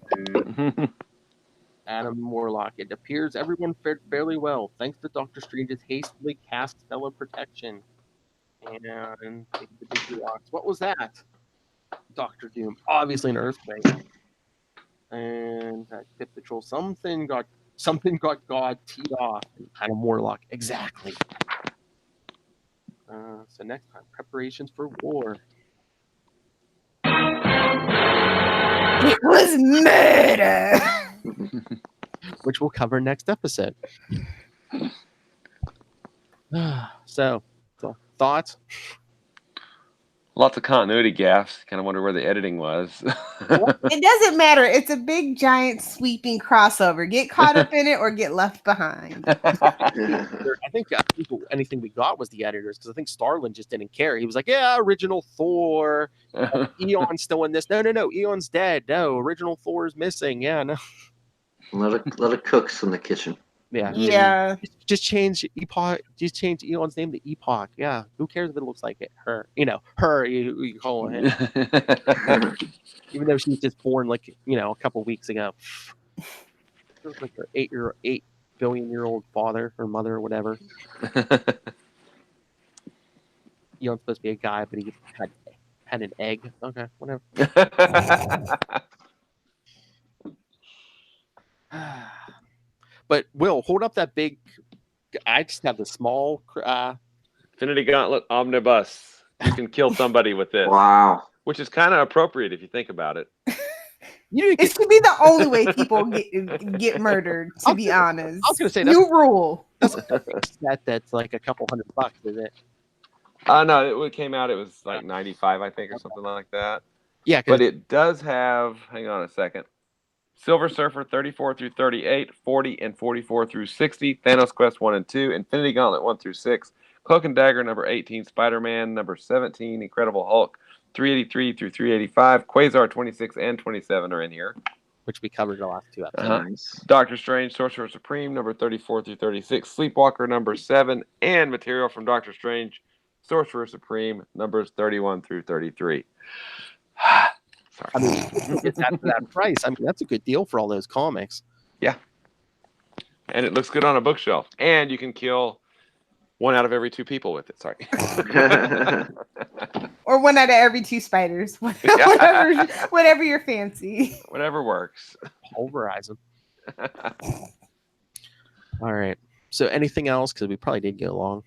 Adam Warlock. It appears everyone fared fairly well, thanks to Dr. Strange's hastily cast spell of protection. And the big rocks. What was that? Dr. Doom. Obviously an earthquake. And Pit Patrol. Something got God teed off. Adam Warlock. Exactly. So next time, preparations for war. It was murder. Which we'll cover next episode. So thoughts? Lots of continuity gaffes. Kind of wonder where the editing was. It doesn't matter. It's a big, giant, sweeping crossover. Get caught up in it or get left behind. I think anything we got was the editors, because I think Starlin just didn't care. He was like, yeah, original Thor. Eon's still in this. No. Eon's dead. No, original Thor is missing. Yeah, no. A lot of cooks in the kitchen. Yeah. Just change Epoch. Just change Eon's name to Epoch. Yeah. Who cares if it looks like it? Her. Her. You call her. Even though she was just born like a couple weeks ago. It was like her 8 billion-year-old father or mother or whatever. Eon's supposed to be a guy, but he had an egg. Okay, whatever. But Will, hold up that big. I just have the small. Infinity Gauntlet Omnibus. You can kill somebody with this. Wow. Which is kind of appropriate if you think about it. It should be the only way people get murdered, to be honest. I was going to say new rule. That's like a couple $100, is it? No, it came out. It was like 95, I think, or something like that. Yeah, but it does have. Hang on a second. Silver Surfer 34 through 38, 40 and 44 through 60, Thanos Quest 1 and 2, Infinity Gauntlet 1 through 6, Cloak and Dagger number 18, Spider-Man number 17, Incredible Hulk 383 through 385, Quasar 26 and 27 are in here. Which we covered the last two episodes. Doctor Strange, Sorcerer Supreme number 34 through 36, Sleepwalker number 7, and material from Doctor Strange, Sorcerer Supreme numbers 31 through 33. I mean, it's at that price. I mean, that's a good deal for all those comics. Yeah. And it looks good on a bookshelf. And you can kill 1 out of every 2 people with it. Sorry. Or 1 out of every 2 spiders. Whatever your fancy. Whatever works. Pulverize them. All right. So anything else? Because we probably did go long.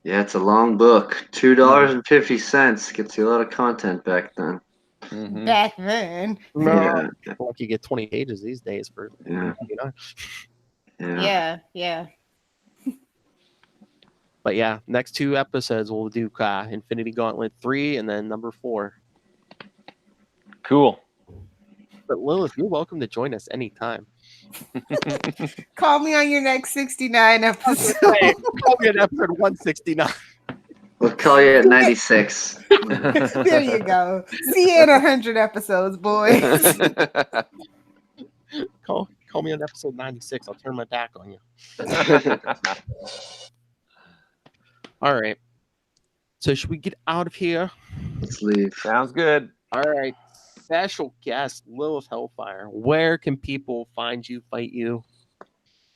Yeah, it's a long book. $2.50 gets you a lot of content back then. Mm-hmm. Back then. Yeah. Like you get 20 pages these days for Yeah. But yeah, next 2 episodes we'll do Infinity Gauntlet 3 and then number 4. Cool. But Lilith, you're welcome to join us anytime. Call me on your next 69 episode. Call me on episode 169. We'll call you at 96. There you go. See you in 100 episodes, boys. Call me on episode 96. I'll turn my back on you. All right. So should we get out of here? Let's leave. Sounds good. All right. Special guest Lilith Hellfire. Where can people find you, fight you?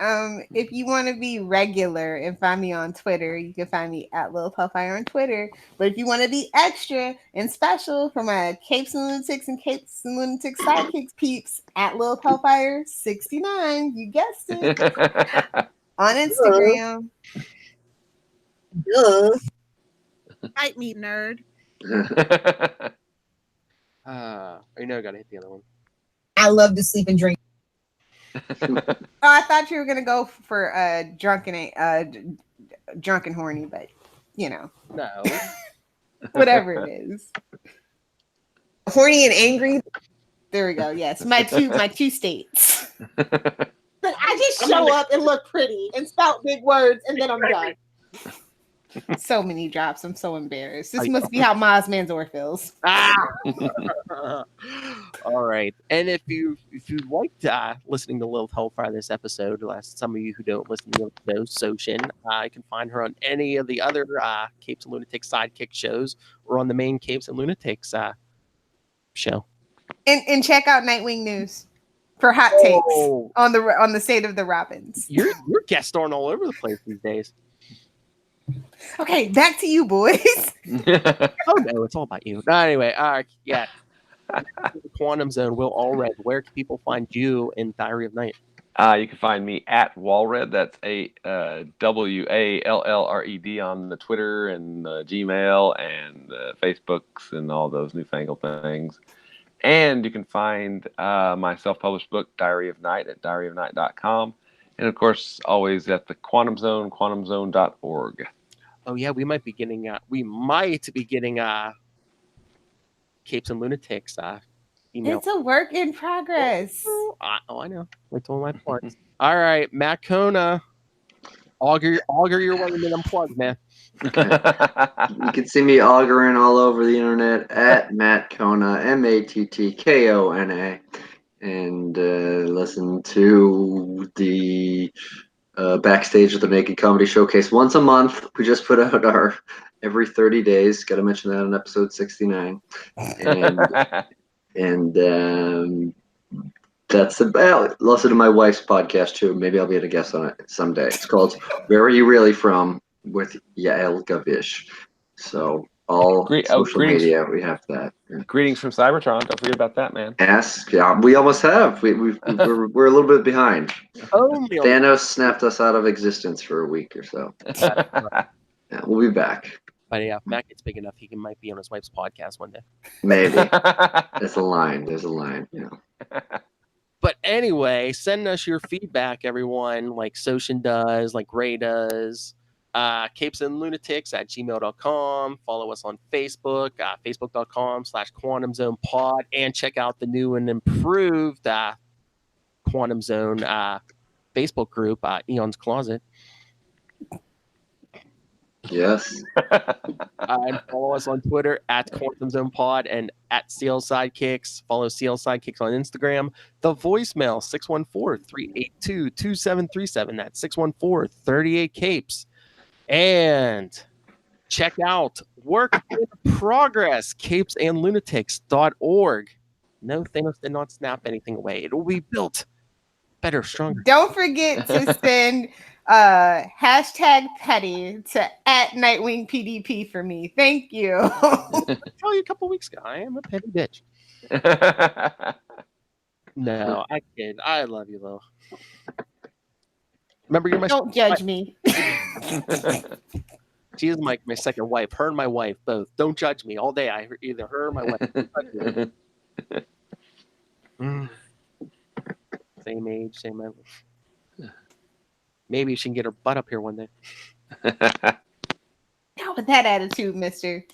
If you want to be regular and find me on Twitter, you can find me at Lilith Hellfire on Twitter. But if you want to be extra and special for my Capes and Lunatics Sidekicks peeps, at Lilith Hellfire 69, you guessed it, on Instagram. Fight me, nerd. I know I gotta hit the other one. I love to sleep and drink. Oh, I thought you were gonna go for drunken horny, but No. whatever it is. Horny and angry. There we go. Yes, my two states. But I just show up and look pretty and spout big words, and then I'm done. So many drops. I'm so embarrassed. This must be how Miles Manzor feels. All right. And if you liked listening to Lilith Hellfire this episode, some of you who don't listen to the show, Soshin, you can find her on any of the other Capes and Lunatics Sidekick shows or on the main Capes and Lunatics show. And check out Nightwing News for hot takes on the state of the Robins. You're guest starring all over the place these days. Okay, back to you, boys. Oh no, it's all about you. No, anyway, yeah. Quantum Zone, Will Allred. Where can people find you in Diary of Night? You can find me at Wallred. That's WALLRED on the Twitter and Gmail and Facebooks and all those newfangled things. And you can find my self-published book, Diary of Night, at diaryofnight.com. And, of course, always at the Quantum Zone, quantumzone.org. Oh, yeah, we might be getting Capes and Lunatics email. It's a work in progress. I know. Wait till my parts. All right, Matt Kona. Augur your way into them plugs, man. You can see me auguring all over the internet at Matt Kona, MATTKONA, and listen to the backstage of the Naked Comedy Showcase once a month. We just put out our every 30 days. Got to mention that on episode 69, and that's about. Listen to my wife's podcast too. Maybe I'll be a guest on it someday. It's called "Where Are You Really From?" with Yael Gavish. So all social media, we have that. Yeah. Greetings from Cybertron. Don't forget about that, man. Yes, yeah, we almost have. We're a little bit behind. Thanos snapped us out of existence for a week or so. Yeah, we'll be back. But yeah, if Matt gets big enough, he might be on his wife's podcast one day. Maybe. There's a line. Yeah. But anyway, send us your feedback, everyone, like Soshin does, like Ray does. Capes and Lunatics at gmail.com. Follow us on Facebook, facebook.com/Quantum Zone Pod, and check out the new and improved Quantum Zone Facebook group, Eon's Closet. Yes. And follow us on Twitter at Quantum Zone Pod and at CL Sidekicks. Follow CL Sidekicks on Instagram. The voicemail 614-382-2737. That's 614-38-CAPES. And check out Work in Progress, capesandlunatics.org. No, Thanos did not snap anything away. It will be built better, stronger. Don't forget to send hashtag petty to at Nightwing PDP for me. Thank you. I told you a couple weeks ago, I am a petty bitch. No, I kid. I love you, though. Remember, you're my. Don't judge me. She is my second wife. Her and my wife both. Don't judge me all day. I either her or my wife. Same age, same level. Maybe she can get her butt up here one day. Not with that attitude, mister.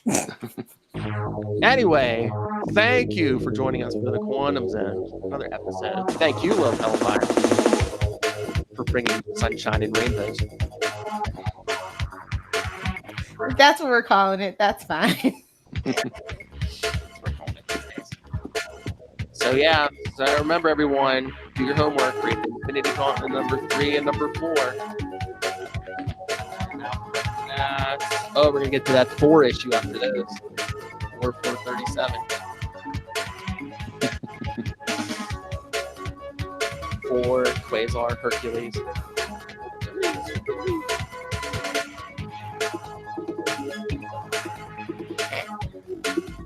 Anyway, thank you for joining us for the Quantum Zone. Another episode. Thank you, Love Hellfire, for bringing sunshine and rainbows. If that's what we're calling it, that's fine. So yeah, so remember everyone, do your homework, read the Infinity Gauntlet number 3 and number 4. We're gonna get to that 4 issue after those. 437. 4 Quasar Hercules.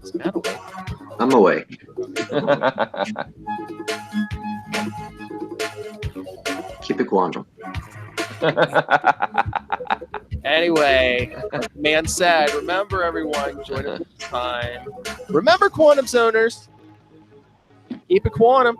Is Matt awake? I'm awake. Keep it quantum. Anyway, like the man said, remember everyone, join us this time. Remember, Quantum Zoners, keep it quantum.